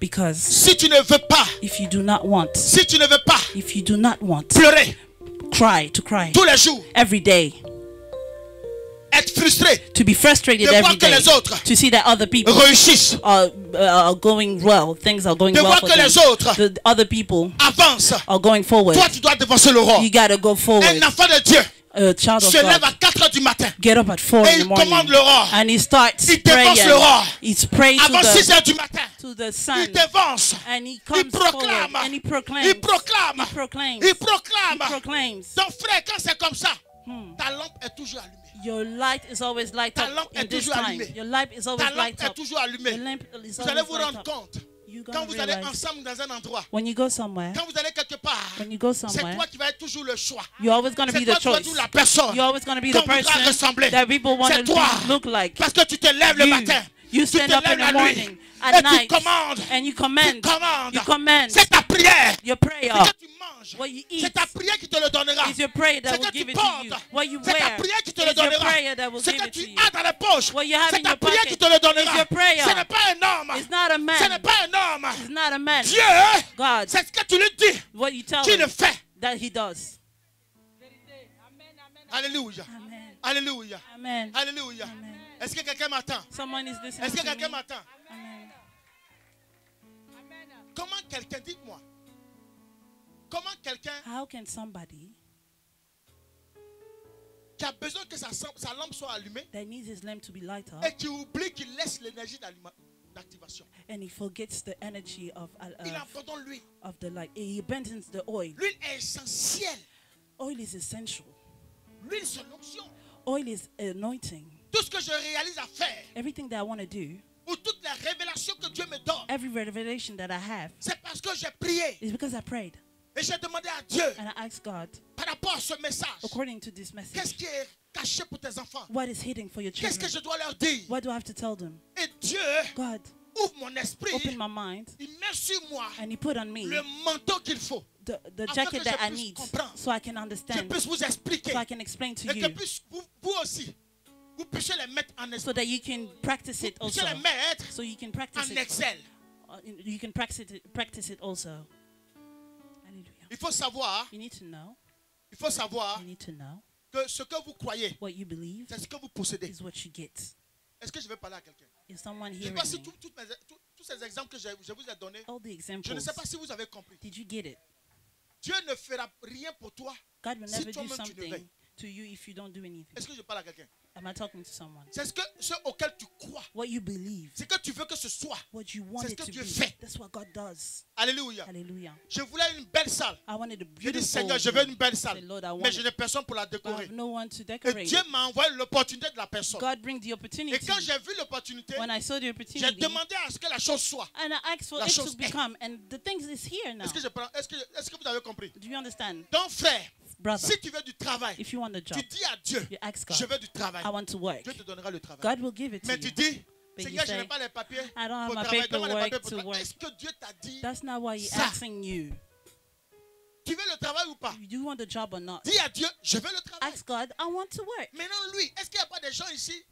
because si tu ne veux pas, if you do not want, si tu ne veux pas, if you do not want, pleurer, cry tous les jours, every day. Être frustré, to be frustrated every day, to see that other people are going well, things are going well for them. The other people are going forward. Toi, tu dois devancer le roi. You gotta go forward. Un enfant de Dieu a child of se lève à God 4 heures du matin. Get up at 4 in the morning. And he starts praying. He's praying avant 6 heures du matin. To the sun. Il dévance. And he comes forward. And he proclaims. Il proclame. He proclaims. Il proclame. He proclaims. Donc frère, quand c'est comme ça, ta lampe est toujours allumée. Your light is always light up in this time. Your light is always light up. Toujours allumée. Vous allez vous rendre compte. Quand vous allez ensemble dans un endroit, when you go somewhere, quand vous allez quelque part, c'est toi qui vas être toujours le choix. You're always going to be the choice. La personne. You're always going to be the person that people want to look like. Parce que tu te lèves le matin. You stand up in the morning, at night, and you command. C'est ta prière. Your prayer. What you eat. C'est ta prière qui te le donnera. It's your prayer that will give it to you. What you wear. C'est ta prière qui te le donnera. Ce que tu as dans les poches. What you have c'est in ta your prière pocket. qui te le donnera. It's your prayer. Ce n'est pas un homme. It's not a man. Ce n'est pas un homme. It's not a man. Dieu, God, c'est ce que tu lui dis. What you tell him, le fait. That he does. Alléluia. Amen. Alléluia. Amen. Alléluia. Est-ce que quelqu'un m'attend? Someone is listening. Est-ce que quelqu'un m'attend? Amen. Comment quelqu'un, dites-moi, comment quelqu'un How can somebody qui a besoin que sa lampe soit allumée that needs his lamp to be light up, et qui oublie qu'il laisse l'énergie d'activation, and he forgets the energy of il abandonne l'huile, of the light, he abandons the oil. L'huile est essentielle. Oil is essential. L'huile, c'est l'onction. Oil is anointing. Tout ce que je réalise à faire. Everything that I want to do. Ou toute la révélation que Dieu me donne. Every revelation that I have. C'est parce que j'ai prié. It's because I prayed. Et j'ai demandé à Dieu. And I asked God. Par rapport à ce message. According to this message. Qu'est-ce qui est caché pour tes enfants? What is hidden for your children? Qu'est-ce que je dois leur dire? What do I have to tell them? Et Dieu. God. Ouvre mon esprit. Open my mind. Il met sur moi. And he put on me. Le manteau qu'il faut. The jacket that I need. So I can understand. Je puisse vous expliquer. So I can explain to et you. Que puisse vous aussi. Vous puissiez les mettre en esprit. So that you can practice it also. Les mettre so you can practice en Excel. You can practice it also. Hallelujah. Il faut savoir. You need to know. Il faut savoir. You need to know. Que ce que vous croyez. What you believe. C'est ce que vous possédez. Is what you get. Est-ce que je vais parler à quelqu'un? Is someone Je ne hearing sais pas si me? tous ces exemples que je vous ai donnés. All the examples. Je ne sais pas si vous avez compris. Did you get it? Dieu ne fera rien pour toi. God will never si do something to you if you don't do anything. Est-ce que je parle à quelqu'un? Am I talking to someone? C'est ce auquel tu crois. What you believe. C'est que tu veux que ce soit. What you want it to Dieu be. Fait. That's what God does. Alléluia. Hallelujah. Je voulais une belle salle. I wanted a Je beautiful. dis Seigneur, je veux une belle salle. Lord, mais je n'ai personne pour la décorer. No one to decorate. Et Dieu m'a envoyé l'opportunité de la personne. God bring the opportunity. Et quand j'ai vu l'opportunité, j'ai demandé à ce que la chose soit. And I asked for it to become. And the thing is here now. Est-ce que vous avez compris? Do you understand? Donc frère, brother, si tu veux du travail, if you want a job, tu dis à Dieu, je veux du travail. I want to work. Dieu te donnera le travail. God will give it to Mais you. tu dis, But Seigneur, you je say, n'ai pas les papiers I don't have pour my travailler. Donne-moi les paperwork papiers to work. Est-ce que Dieu t'a dit That's not why He's ça? asking you. Tu veux le travail ou pas? Do you want the job or not? Dis à Dieu, je veux le travail. Ask God, I want to work. Maintenant, lui, est-ce qu'il n'y a pas des gens ici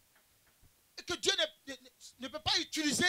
que Dieu ne peut pas utiliser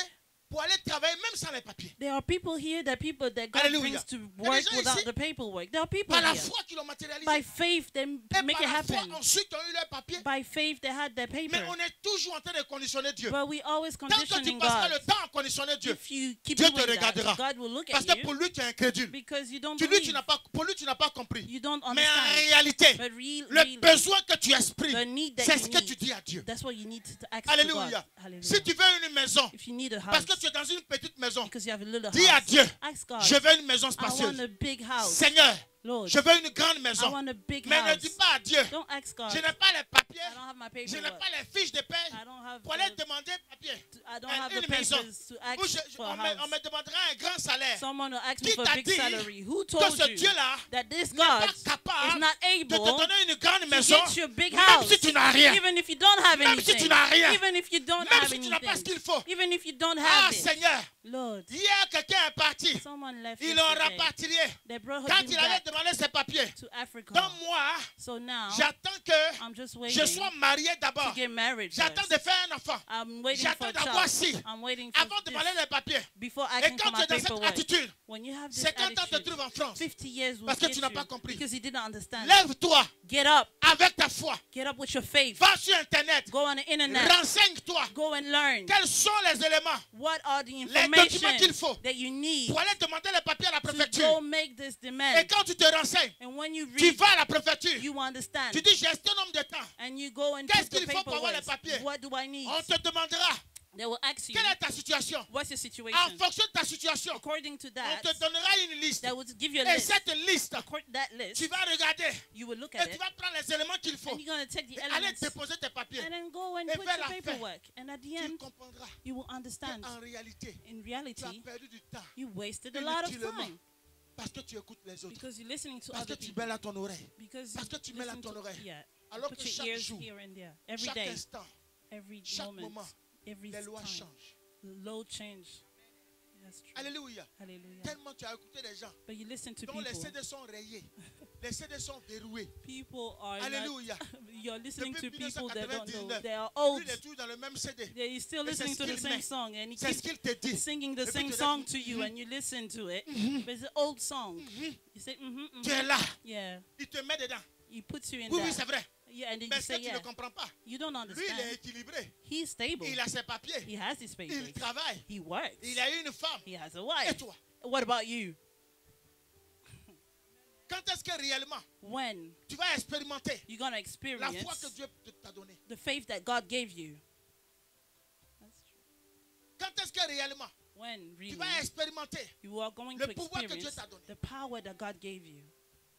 pour aller travailler même sans les papiers? There are people here that God Alléluia. brings to work without ici, the paperwork. There are people par la here. foi qui l'ont matérialisé. By faith, they make it happen. Foi, ensuite, ils ont eu leurs papiers. By faith, they had their paper. Mais on est toujours en train de conditionner Dieu. But we always Tant que conditioning tu passeras God. le temps à conditionner Dieu, If you keep Dieu doing te regardera. that, God will look Parce at que you pour lui, tu es incrédule. because you don't Pour believe. lui, tu n'as pas compris. You don't Mais en understand. réalité, But le besoin que tu exprimes, the need that c'est you ce que need, tu dis à Dieu. That's what you need to ask Alléluia. to God. Hallelujah. Si tu veux une maison, If you need a house, parce que tu es dans une petite maison, because you have a little dis à house, Dieu, ask God, je veux une maison I spacieuse. want a big house. Seigneur, Lord, je veux une grande I maison. want a big Mais ne house. dis pas à Dieu, Don't ask God. je n'ai pas les papiers, I don't have my je n'ai paperwork. pas les fiches de paie I don't have pour aller the- demander papier. I don't have the Une maison. papers to ask Où for a on house. me demandera un grand salaire. Someone will ask me Qui for a t'a big dit salary. Who Que told ce you Dieu-là that this n'est God pas is capable not de te able donner une grande to maison, get you a big même house, si tu n'as rien. even if you don't have Même si anything, tu n'as rien. even if you don't Même have si tu n'as pas ce qu'il anything, faut. even if you don't Ah have it. Seigneur, Lord, hier quelqu'un est parti. someone left Ils l'ont yesterday. rapatrié. They brought Quand him il allait back demander ses papiers. to Africa. Donc moi, So now, j'attends que I'm just je waiting sois marié to d'abord. get married J'attends first. de faire un enfant. I'm waiting for J'attends a d'avoir child. ci. I'm waiting for Avant de demander this les papiers. before I Et can quand come tu my es dans cette paperwork. attitude, When you have this 50 ans te attitude, trouvent en France. 50 years will Parce que get tu n'as you pas compris. because he didn't understand. Lève-toi Get up. avec ta foi. Get up with your faith. Va sur Internet. Go on the internet. Renseigne-toi. Go and learn. Quels sont les éléments What are the documents qu'il information faut that you need pour aller demander les papiers à la to préfecture? go make this Et demand? quand tu te renseignes, And when you tu read, vas à la préfecture. you understand. Tu dis, j'ai un nombre de temps. And you go and Qu'est-ce put the qu'il faut pour avoir les paperwork. papiers? What do I need? On te demandera, They will ask you, quelle est ta situation? what's your En situation? fonction de ta situation, According to on that, te donnera une liste. that will give you a Et list. cette liste, That list, tu vas regarder. you will look Et at tu it, vas prendre les éléments qu'il faut. and you're going to take the Allez elements déposer tes papiers. and then go and Et put vers your la fin, paperwork. And at the Tu end, comprendras you will understand. qu'en réalité, In tu as reality, perdu du temps. you wasted a lot of Inutilement. time Parce que tu écoutes les autres. because you're listening to Parce que other tu people. mets là ton oreille. Because Parce que tu mets là listen ton to, oreille. yeah, Alors put que your chaque ears jour, here and there, every chaque day, instant, every chaque moment, moment, every les lois time. changent. The low change. That's true. Alléluia. Hallelujah. Tellement tu as écouté les gens But you listen to dont les people. CD sont rayés. Les CD sont verrouillés. People are Alléluia. not, you're listening to Depuis people that don't know. 1999, They are old. Lui, il est toujours dans le même CD. They're still Et c'est listening ce to the qu'il same met. song, and he C'est ce keeps qu'il te dit. singing the Et puis same tu song dis, to you, and you listen to it. But it's an old song. You say, Tu es là. yeah. Il te met dedans. He puts you in Oui, oui, that. c'est vrai. Yeah, and then Mais you ce say, que tu yeah. ne comprends pas, You don't lui, il est understand. équilibré. He's stable. Il a ses papiers. He has his papers. Il travaille. He works. Il a une femme. He has a Et wife. toi? What about you? Quand est-ce que réellement When tu vas expérimenter you're going to la experience foi que Dieu t'a donnée? the faith that God gave you? That's true. Quand est-ce que réellement When tu really vas expérimenter you are going le to pouvoir que Dieu experience t'a donné? the power that God gave you?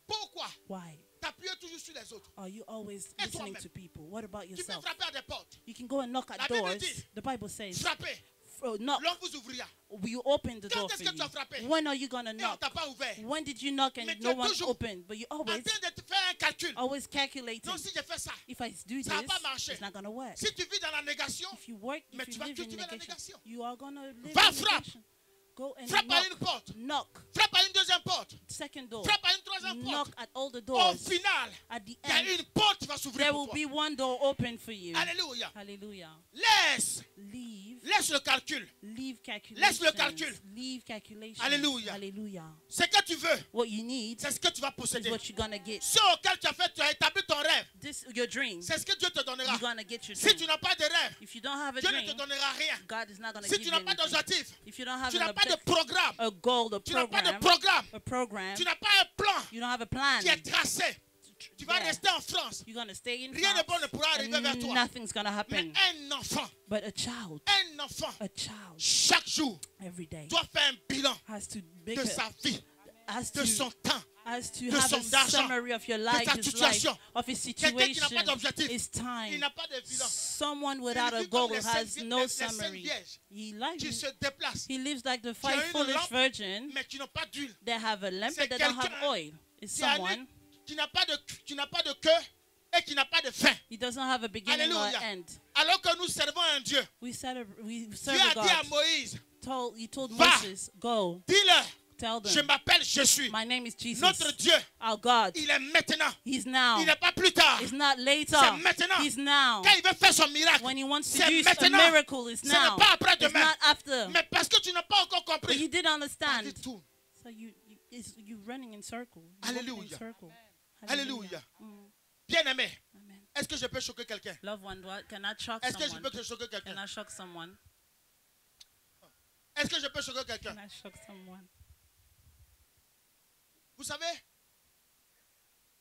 Pourquoi? Why? T'appuies toujours sur les autres. Are you always listening to people? What about Tu peux yourself? frapper à des portes. You can go and knock at doors. The Bible says, frappez. Knock. L'homme vous ouvrira. You open the door for you. When are you going to knock? When did you knock and no one opened? But you always calculating. Non, si je fais ça, if I do this, it's not going to work. Si tu vis dans la négation, if you work, if you live in negation, you are going to live Va, in negation. Go and frappe knock. à une porte. Knock. Frappe à une deuxième porte. Second door. Frappe à une troisième knock porte. At all the doors. Au final, at the il y a end, une porte qui va s'ouvrir there will be one door open for you. Alléluia. Hallelujah. Laisse le calcul. Leave calculation. Laisse le calcul. Leave calculation. Alléluia. Hallelujah. Ce que tu veux, what you need, c'est ce que tu vas posséder. Is what you're gonna get. Ce auquel tu as établi ton rêve, your dream, c'est ce que Dieu te donnera. You're gonna get your dream. Si tu n'as pas de rêve, if you don't have a Dieu dream, ne te donnera rien. God is not gonna si give tu n'as pas d'objectif, if you don't have tu n'as pas de programme, a goal, a tu n'as pas de program, tu n'as pas un plan, you don't have a plan qui est tracé. Tu vas rester en France. You're gonna stay in Rien France, de bon ne pourra arriver vers toi. Nothing's gonna happen. Mais un enfant, but a child, chaque jour, every day, doit faire un bilan has to de sa vie, de son temps, has to de have son a summary of your life, de sa situation. Of his Quelqu'un qui n'a pas situation, d'objectif, his time. il n'a pas de bilan. Someone without a goal has no summary. Tu se déplaces. He lives like the 5 foolish virgins. Mais tu n'as pas d'huile. They have a lamp but they don't have oil. It's someone. Tu n'as pas de queue et qui n'a pas de fin. He doesn't have a beginning or end. Alors que nous servons un Dieu. We serve Dieu a dit à Moïse. He told Moses, go. Dis-leur. Tell them, je m'appelle Jésus. My name is Jesus. Notre Dieu, our God, il est maintenant. He's now. Il n'est pas plus tard. It's not later. C'est maintenant. He's now. Quand il veut faire son miracle, when he wants to do a miracle, it's now. Ce n'est pas après demain. It's not after. Mais parce que tu n'as pas encore compris. But you didn't understand. So you running in circle. Alléluia. Alléluia. Bien-aimé, est-ce que je peux choquer quelqu'un? Loved one, can I shock Est-ce que je someone? peux choquer quelqu'un? Can I shock someone? Est-ce que je peux choquer quelqu'un? Can I shock someone? Vous savez,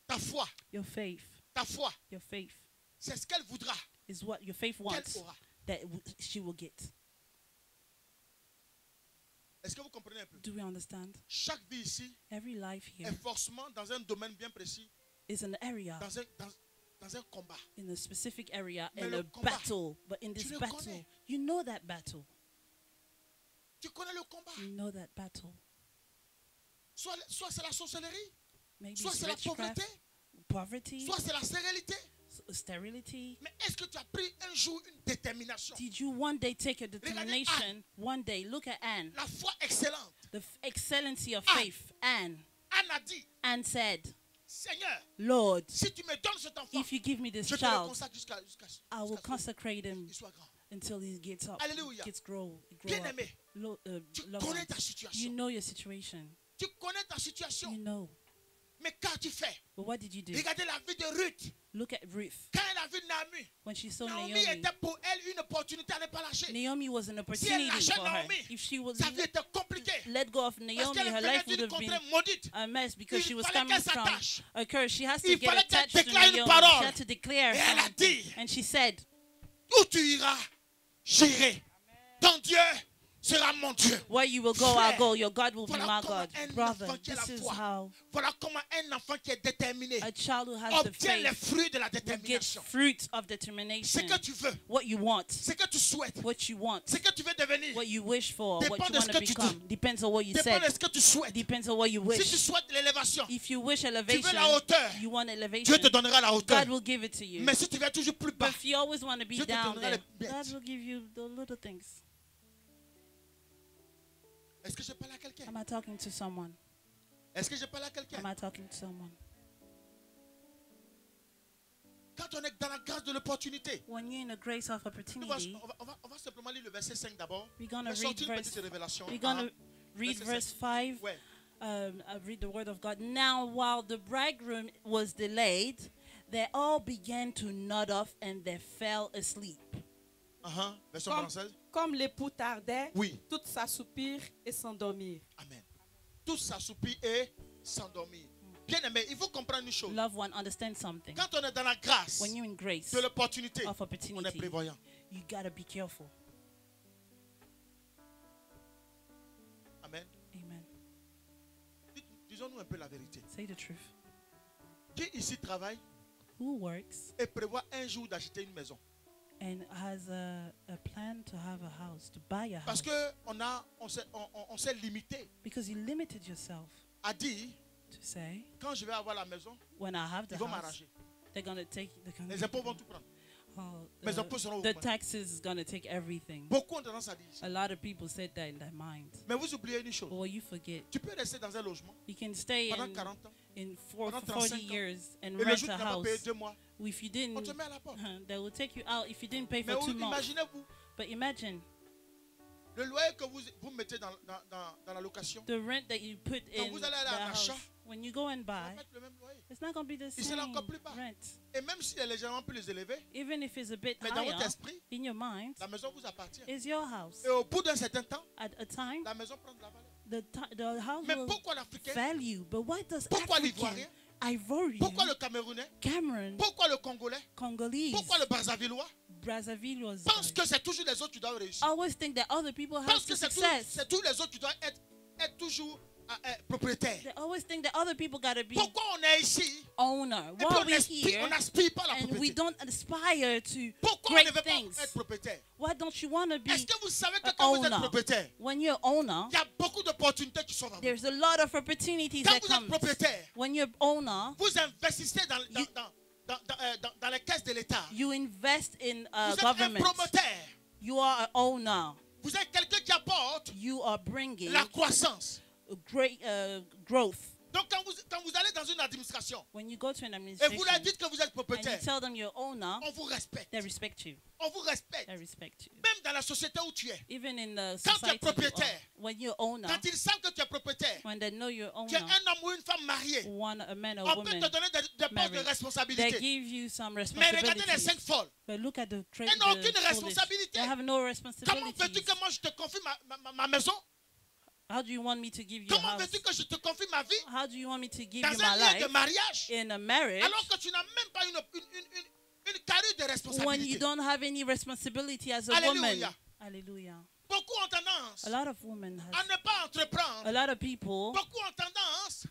ta foi, your faith, ta foi, your faith, c'est ce qu'elle voudra. Is what your faith wants that she will get. Est-ce que vous comprenez un peu? Do we understand? Chaque vie ici, every life here, est forcément dans un domaine bien précis. Is an area. Dans un combat. In a specific area, mais in a battle, but in this battle, you know that battle. Tu connais le combat. You know that battle. Soit c'est la sorcellerie, maybe soit c'est la poverty, soit c'est la stérilité. Sterility. Mais est-ce que tu as pris un jour une détermination? Did you one day take a determination? One day, look at Anne. La foi excellente. The excellency of faith. Anne a dit. Anne said, Seigneur, Lord, si tu me donnes cet enfant, if you give me this je child, I will consecrate him until he gets up, Alléluia. Grow Bien-aimé, tu connais ta situation. You know your situation. Tu connais ta situation. You know. Mais quand tu fais, but what did you do? Regardez la vie de Ruth. Look at Ruth. Quand elle a vu Naomi, when she saw Naomi était pour elle une opportunité à ne pas lâcher. Naomi was an opportunity for her. If she was sa vie était compliquée. Let go of Naomi, her life would have been a mess because she was coming from a curse. She has to get attached to Naomi. She had to declare something. And she said, où tu iras, j'irai. Ton Dieu sera mon Dieu. Where you will go, I'll go. Your God will be my God. Brother, this is how voilà comment un enfant qui est déterminé a child who has the faith les fruits de la détermination. Fruit of determination. Ce que tu veux, what you want, ce que tu souhaites, what you want, ce que tu veux devenir, what you wish for, what you want to become, depends on what you said. Depends on ce que tu souhaites. Depends on what you wish. Si tu souhaites l'élévation, if you wish elevation, tu veux la hauteur, you want elevation, Dieu te donnera la hauteur. God will give it to you. Mais si tu veux toujours plus bas, but if you always want to be Dieu down there, God will give you the little things. Est-ce que je parle à quelqu'un? Am I talking to someone? Est-ce que je parle à quelqu'un? Am I talking to someone? Quand on est dans la grâce de l'opportunité, when you're in the grace of opportunity, on va simplement lire le verset 5 d'abord. We're going to read verse 5. Ouais. I read the word of God. Now, while the bridegroom was delayed, they all began to nod off and they fell asleep. Comme l'époux tardait, oui. Tous s'assoupirent et s'endormirent. Amen. Tous s'assoupirent et s'endormirent. Bien-aimé, il faut comprendre une chose. Loved one, understand something. Quand on est dans la grâce when you're in grace de l'opportunité, of opportunity, on est prévoyant. You gotta be careful. Amen. Amen. Disons-nous un peu la vérité. Say the truth. Qui ici travaille? Who works? Et prévoit un jour d'acheter une maison. And has a plan to have a house, to buy a house. Parce que on s'est limité. Because you limited yourself. A dit, to say, quand je vais avoir la maison, when I have the ils vont house, m'arranger. They're gonna take. Les impôts vont tout prendre. The taxes is gonna take everything. Beaucoup ont tendance à dire. A lot of people said that in their mind. Mais vous oubliez une chose. But what you forget. Tu peux rester dans un logement. You can stay pendant 40 ans. In 40 years and et rent le a house. Payer 2 mois, if you didn't, on te met à la porte. They will take you out if you didn't pay for Mais 2 months. Imaginez-vous. But imagine. Le loyer que vous mettez dans la location. The rent that you put quand in vous allez the à house. l'achat, When you go and buy, it's not going to be the same rent. Et même s'il est légèrement plus élevé, even if it's a bit mais higher, dans votre esprit, in your mind, la maison vous appartient. Is your house. Et au bout d'un certain temps, at a time, la maison prend de la valeur. The house mais will pourquoi l'Africain? Value. But why does Pourquoi African, l'Ivoirien? Ivorian, pourquoi le Camerounais? Cameroon, pourquoi le Congolais? Congolese, pourquoi le Brazzavillois? Pense que c'est toujours les autres qui doivent réussir. Always think that other people have Pense que success. c'est tous les autres qui doivent être toujours propriétaire. They always think that other people gotta be pourquoi on est ici? Owner. Why we here? On n'aspire pas à la and propriété. we don't aspire to pourquoi great on ne veut things. pas être propriétaire? Why don't you want to be Est-ce que vous savez que an quand owner? vous êtes propriétaire, when you're owner, il y a beaucoup d'opportunités qui sont à vous. There's a lot of opportunities quand that vous come. êtes propriétaire, when you're owner, vous investissez dans les caisses de l'État. You invest in vous government. êtes un promoteur. You are an owner. Vous êtes quelqu'un qui apporte you are bringing la croissance. Great growth. Donc quand vous allez dans une administration, when you go to an et administration, vous leur dites que vous êtes propriétaire, and you tell them you're owner, on vous respecte. They respect you. On vous respecte. They respect you. Même dans la société où tu es. Even in the quand tu es society propriétaire, when you're owner, quand ils savent que tu es propriétaire, when they know you're owner, tu es un homme ou une femme mariée, a man or on woman peut te donner des postes de responsabilité. They give you some mais responsibilities. regardez les 5 folles. But look at the elles n'ont aucune responsabilité. They have no responsibilities. Comment veux-tu que moi je te confie ma maison? How do you want me to give you Comment a house? veux-tu que je te confie ma vie? How do you want me to give dans you un my lien life de mariage? in a marriage? Alors que tu n'as même pas une carrure de responsabilité. When you don't have any responsibility as a Alléluia. woman. Hallelujah. Beaucoup ont tendance a lot of women à ne pas entreprendre. A lot of people. Beaucoup ont tendance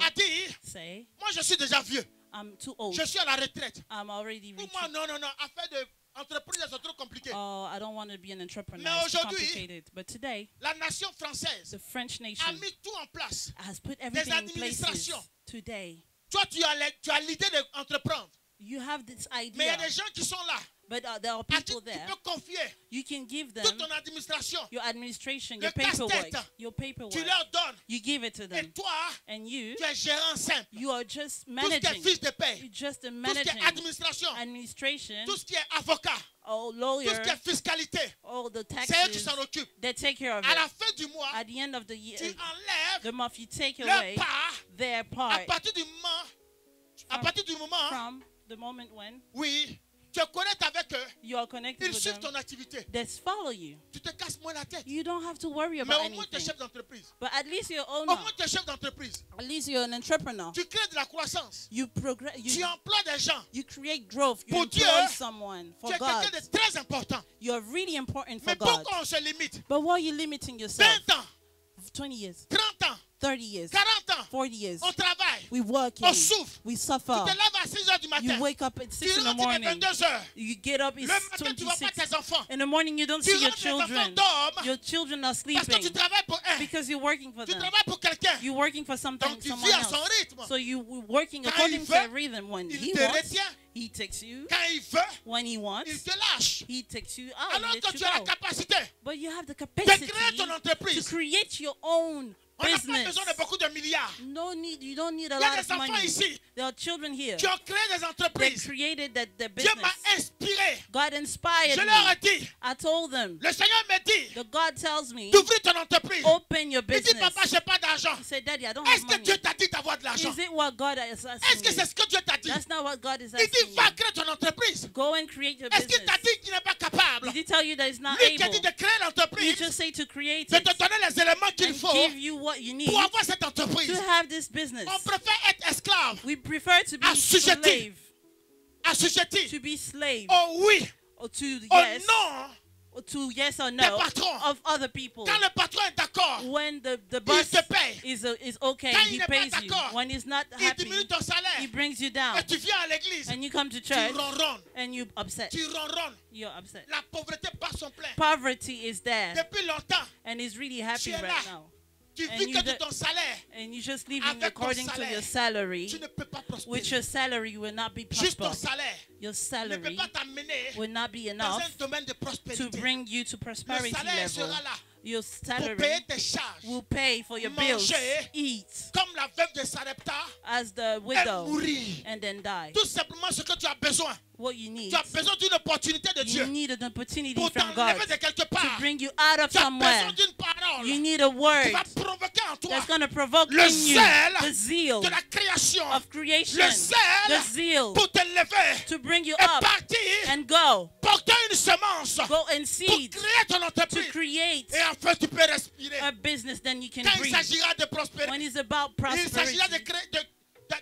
à dire say, moi je suis déjà vieux. I'm too old. Je suis à la retraite. I'm already Ou moi non, affaire de entreprise c'est trop compliqué. Oh, I don't want to be an entrepreneur. Mais aujourd'hui, but today, la nation française the French nation a mis tout en place. Has put everything in places today. Toi, tu as l'idée d'entreprendre. You have this idea. Mais il y a des gens qui sont là. But there are people there. Tu peux confier you can give them toute ton administration, your administration, your paperwork. Tu leur donnes. You give it to them. Et toi, and you es gérant simple. You are just managing. Tout ce qui est fiche de paie. You're just a managing. Tout ce qui est administration. Tout ce qui est avocat. Oh, lawyer. Tout ce qui est fiscalité. All the taxes. C'est eux qui s'en occupent. They take care of à it. la fin du mois, at the end of the year, tu enlèves the month you take leur away part, their part. À partir du moment, from the moment when, oui, tu es connecté avec eux. You are connected ils with suivent them. ton activité. They follow you. Tu te casses moins la tête. You don't have to worry about Mais au moins tu es chef d'entreprise. But at least you're owner. Au moins tu es chef d'entreprise. At least you're an entrepreneur. Tu crées de la croissance. You progress. Tu emploies des gens. You create growth. You pour employ Dieu, someone. For tu es God. quelqu'un de très important. You're really important for Mais God. pourquoi on se limite? But why are you limiting yourself? 20 ans. 20 years. 30 ans. 30 years. 40 ans. 40 years. On travaille. We work. On souffre. We suffer. Tu te lèves à 6 heures du matin. You wake up at 6 in the morning. 22 heures. You get up, it's le matin, tu vois pas tes enfants. In the morning, you don't tu see your children. Your children are sleeping. Parce que tu travailles pour eux. Because you're working for tu them. travailles pour quelqu'un. You're working for something. Donc tu someone vis à else. son rythme. So you're working Quand according to a rhythm. When il he te wants, retient. he takes you. Quand il veut, when he wants, il te lâche. he takes you out. Alors que tu as la capacité but you have the capacity de créer ton entreprise. to create your own on n'a business. pas besoin de beaucoup de milliards. No need. You don't need a Il y a lot des of enfants money. ici There are children here. qui ont créé des They entreprises. created the Dieu business. m'a inspiré. God inspired Je me. leur ai dit. I told them. Le Seigneur me dit. The God tells me. D'ouvrir ton entreprise. Open your Il dit business. papa, j'ai pas d'argent. He said, Daddy, I don't Est-ce have que money. Dieu t'a dit d'avoir de l'argent? Is it what God is asking Est-ce que c'est ce que Dieu t'a dit? That's not what God is Il dit asking va you. créer ton entreprise. Go and create your Est-ce business. qu'il t'a dit qu'il n'est pas capable? Did he tell you that he's not Lui qui a able? dit de créer He l'entreprise. just say to create De it te donner les éléments qu'il and faut give you what you need pour avoir cette entreprise. to have this business. On préfère être esclave. We prefer to be Assujetti. slave. Assujetti. To be slave. Oh oui. Or to Oh yes. non. to yes or no of other people. Quand le patron est d'accord, when the boss il te paye. is okay, Quand he pays you. When he's not happy, il diminue ton salaire. He brings you down. Et tu viens à l'église. And you come to church. Tu ronronnes. And you upset. Tu ronronnes. You're upset. La pauvreté bat son plein. Poverty is there. Depuis longtemps. And he's really happy right now. Tu vis que de ton salaire. And you just living according to your salary. Tu ne peux pas prospérer. With your salary, you will not be Juste ton prosperous. salaire Your salary ne peut pas t'amener will not be dans enough un domaine de prospérité. to bring you to prosperity Le salaire level. sera là Your pour salary payer tes charges, will pay for your bills, manger, eat, comme la veuve de Sarepta, as the widow, mourir. and then die. Tout simplement ce que tu as besoin. What you need. Tu as besoin d'une opportunité de Dieu You need an opportunity pour from God t'enlever de quelque to part. bring you out of Tu as somewhere. besoin d'une parole You need a qui word va provoquer en toi that's going to provoke le in you zèle the zeal de la création, of creation, le the zèle zeal pour te lever to bring you et up partir, and go. porter une semence Go and pour seed créer ton to entreprise. create Et enfin, tu peux respirer. a business, then you can Quand il breathe. s'agira de prospérer, When it's about il s'agira prosperity,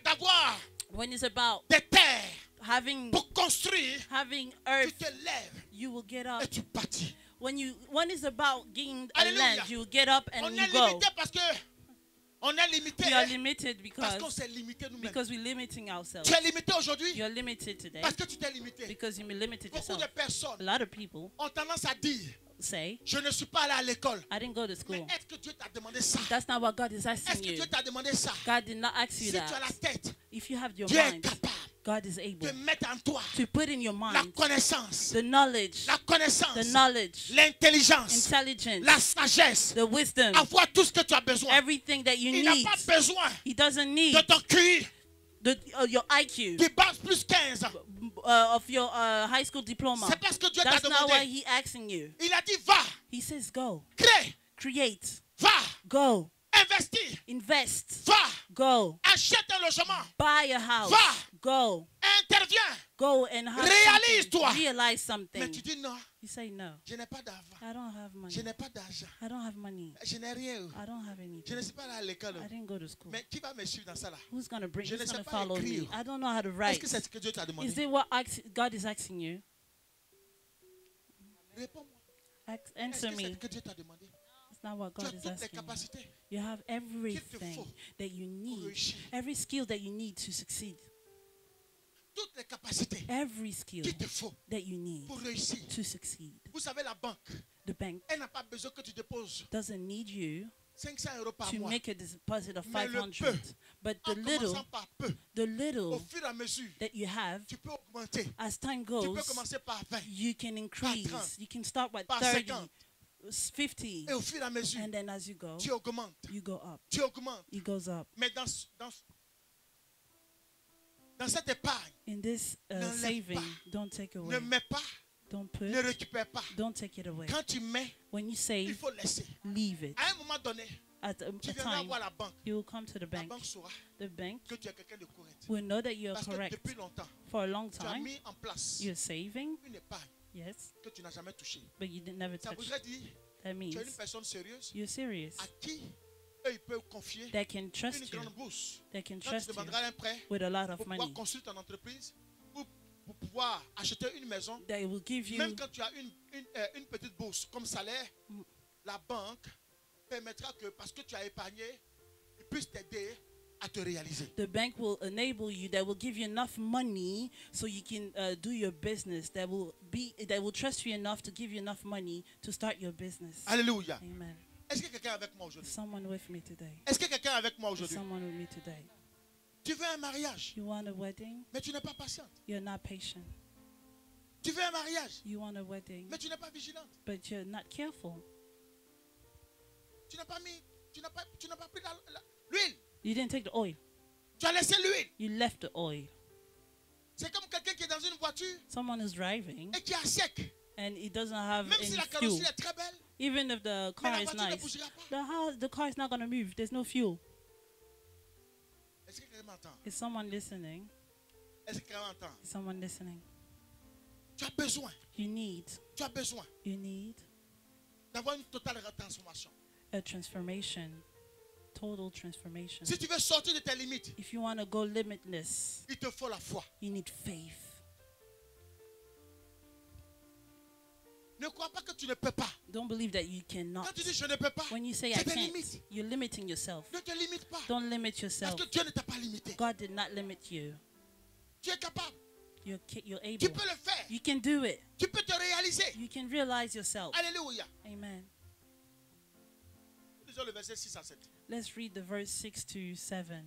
d'avoir when it's about des terres having pour construire, having tu earth, te lèves you will get up. et tu bâtis. When it's about getting a Alléluia. land, you will get up and On you est go. limité parce que on est limité. We are limited Parce qu'on because s'est limité nous-mêmes. we're limiting ourselves. Tu es limité aujourd'hui You're limited today parce que tu t'es limité. because you limited Beaucoup yourself. de personnes A lot of people ont tendance à dire say, je ne suis pas allé à l'école. I didn't go to Mais school. est-ce que Dieu t'a demandé ça? That's not what God is Est-ce asking que you. Dieu t'a demandé ça? God did not ask Si you tu as la that. tête, If you have your Dieu est mind, capable God is able de mettre en toi to put in your la mind connaissance, the knowledge, la connaissance, the knowledge, l'intelligence, intelligence, la sagesse, the wisdom, avoir tout ce que tu as besoin. everything that you Il n'a need. pas besoin He doesn't need de ton QI your IQ qui base plus 15. of your high school diploma. C'est parce que Dieu t'a That's not why demandé. He asking you. Il a dit va, He says go, crée, create, va, go, investis, invest, va, go, achète un logement, buy a house, Va. go, interviens. go and have Réalise-toi. something, realize Mais something. tu dis non, You say no, je n'ai pas d'argent, I don't have je money. n'ai pas d'argent, I don't have money. je n'ai rien. I don't have Je anything. ne suis pas allé à l'école. I didn't go to school. Mais qui va me suivre dans ça là? Who's gonna bring? Je Who's ne sais gonna pas follow écrire. me? I don't know how to Est-ce write. que c'est ce que Dieu t'a demandé? Is it what God is asking you? Réponds-moi. Est-ce Answer que me. c'est ce que Dieu t'a demandé? It's not what Tu as God is toutes les asking you. capacités You have everything that you need, réussir. every skill that you need to succeed, toutes les capacités every skill qu'il te faut that you need pour réussir. to succeed. Vous savez, la banque, The bank elle n'a pas besoin que tu déposes doesn't need you 500 € par to mois. make a deposit of Mais le 500, peu, but En commençant par peu, the au little fur et à mesure, that you have, tu peux augmenter. as time Tu peux goes, commencer par 20, you can increase. 30, You can start with par 30, 50. 50, Et au fur et à mesure, and then as you go, tu augmentes. you go up. Tu augmentes. It goes up. Mais dans cette épargne, In this N'enlève saving, pas. don't take ne away. mets pas, Don't put. ne récupère pas. Don't take it away. Quand tu mets, When you il save, faut laisser. leave it. À un moment donné, At tu a viendras time, voir la banque. you will come to the La bank. banque saura The bank que tu es quelqu'un de correct. will know that you are Parce que correct. depuis longtemps, For a long tu as time, mis en place you're saving, une épargne yes, que tu n'as jamais touchée. but you never Ça touch. voudrait dire That que tu es une means personne sérieuse you're serious. à qui eux, ils peuvent confier They can une trust you. grande bourse. They can Quand tu trust you demanderas un prêt with a lot pour of pouvoir money. construire ton entreprise ou pour pouvoir acheter une maison, They will give you. même quand tu as une petite bourse comme salaire, la banque permettra que, parce que tu as épargné, ils puissent t'aider à te réaliser. The bank will enable you. They will give you enough money so you can do your business. They will trust you enough to give you enough money to start your business. Alléluia. Amen. Est-ce que quelqu'un est avec moi Is aujourd'hui? someone with me today? Est-ce que quelqu'un est avec moi Is aujourd'hui? someone with me today? Tu veux un mariage, You want a wedding? mais tu n'es pas patiente. You're not patient. Tu veux un mariage, You want a wedding, mais tu n'es pas vigilante. but you're not careful. Tu n'as pas pris l'huile. You didn't take the oil. Tu as laissé l'huile. You left the oil. C'est comme quelqu'un qui est dans une voiture Someone is driving et qui est à sec. and it doesn't have Même si any la fuel. carrosserie est très belle, Even if the mais car la is voiture ne nice, bougera pas. the car is not going to move. There's no fuel. Est-ce que quelqu'un m'entend? Is someone listening? Est-ce que quelqu'un m'entend? Is someone listening? Tu as besoin You need d'avoir une totale transformation. a transformation, total transformation. Si tu veux sortir de tes limites, If you want to go limitless, il te faut la foi. you need faith. Ne crois pas que tu ne peux pas. Don't believe that you cannot. Quand tu dis je ne peux pas, when you say I can't, you're limiting yourself. Ne te limite pas. Don't limit yourself. Parce que Dieu ne t'a pas limité. God did not limit you. Tu es capable. You're able. Tu peux le faire. You can do it. Tu peux te réaliser. You can realize yourself. Alléluia. Amen. Lisons le verset 6 à 7. Let's read the verse 6 to 7.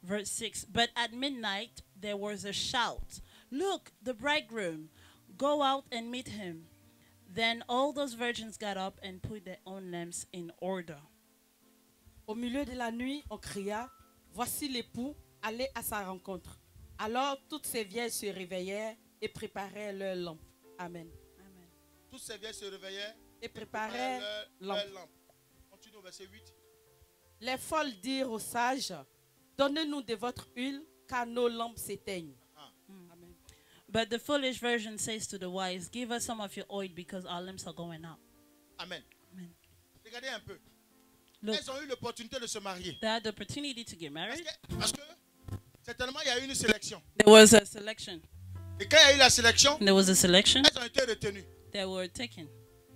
Verse 6. But at midnight there was a shout. Look, the bridegroom. Go out and meet him. Then all those virgins got up and put their own lamps in order. Au milieu de la nuit, on cria, voici l'époux, allez à sa rencontre. Alors toutes ces vieilles se réveillèrent et préparèrent leurs lampes. Amen. Amen. Toutes ces vieilles se réveillèrent et préparèrent leurs lampes. Continue au verset 8. Les folles dirent aux sages, donnez-nous de votre huile, car nos lampes s'éteignent. Amen. But the foolish version says to the wise, give us some of your oil because our lamps are going out. Amen. Amen. Regardez un peu. Look, elles ont eu l'opportunité de se marier. They had the opportunity to get married. Parce que certainement il y a eu une sélection. There was a selection. Et quand il y a eu la sélection, there was a selection. Elles ont été retenues. They were taken.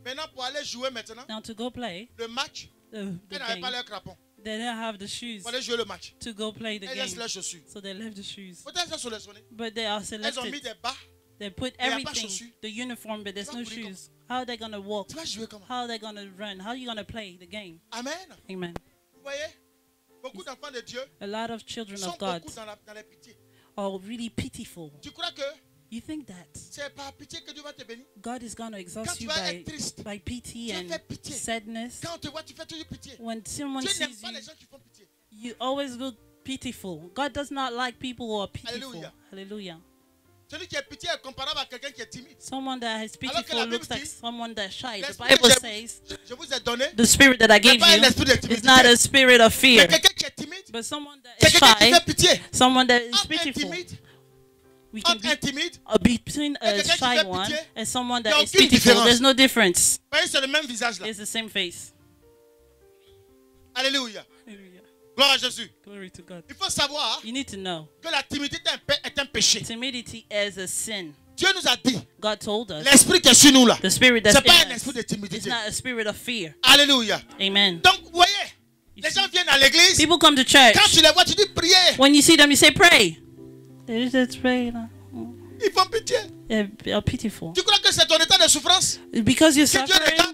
Maintenant pour aller jouer maintenant. Now to go play. Le match. The elles n'avaient pas leurs crampons. They didn't have the shoes. Pour aller jouer le match. To go play the game. Leurs chaussures. So they left the shoes. Peut-être elles sont sélectionnées. But they are selected. Elles ont mis des bas. They put everything, the uniform, but there's no shoes. How are they going to walk? How are they going to run? How are you going to play the game? Amen. Amen. Vous voyez, beaucoup d'enfants de Dieu a lot of children of God are really pitiful. Tu crois que you think that c'est par pitié que Dieu va te bénir? God is going to exhaust you by pity and sadness. Quand on te voit, tu fais toujours pitié. When someone Dieu sees n'aime pas les gens qui font pitié. You always look pitiful. God does not like people who are pitiful. Hallelujah. Hallelujah. Celui qui est pitié est comparable à quelqu'un qui est timide. Someone that is pitiful looks like someone that's shy. The Bible says je vous ai donné, the spirit that I gave you is not a spirit of fear. But someone that is shy, someone that is pitiful. We can be between a shy one and someone that is pitiful. There's no difference. C'est le même visage là. It's the same face. Alléluia. Gloire à Jésus. Glory to God. Il faut savoir que la timidité est un péché. Timidity is a sin. Dieu nous a dit. God told us. L'esprit qui est sur nous là. The spirit that's c'est pas in un esprit de timidité. It's not a spirit of fear. Alléluia. Amen. Donc vous voyez, les gens viennent à l'église. People come to church. Quand tu les vois, tu dis prier. When you see them, you say pray. They just pray. Ils font pitié. They're pitiful. Tu crois que c'est ton état de souffrance? Because you're suffering.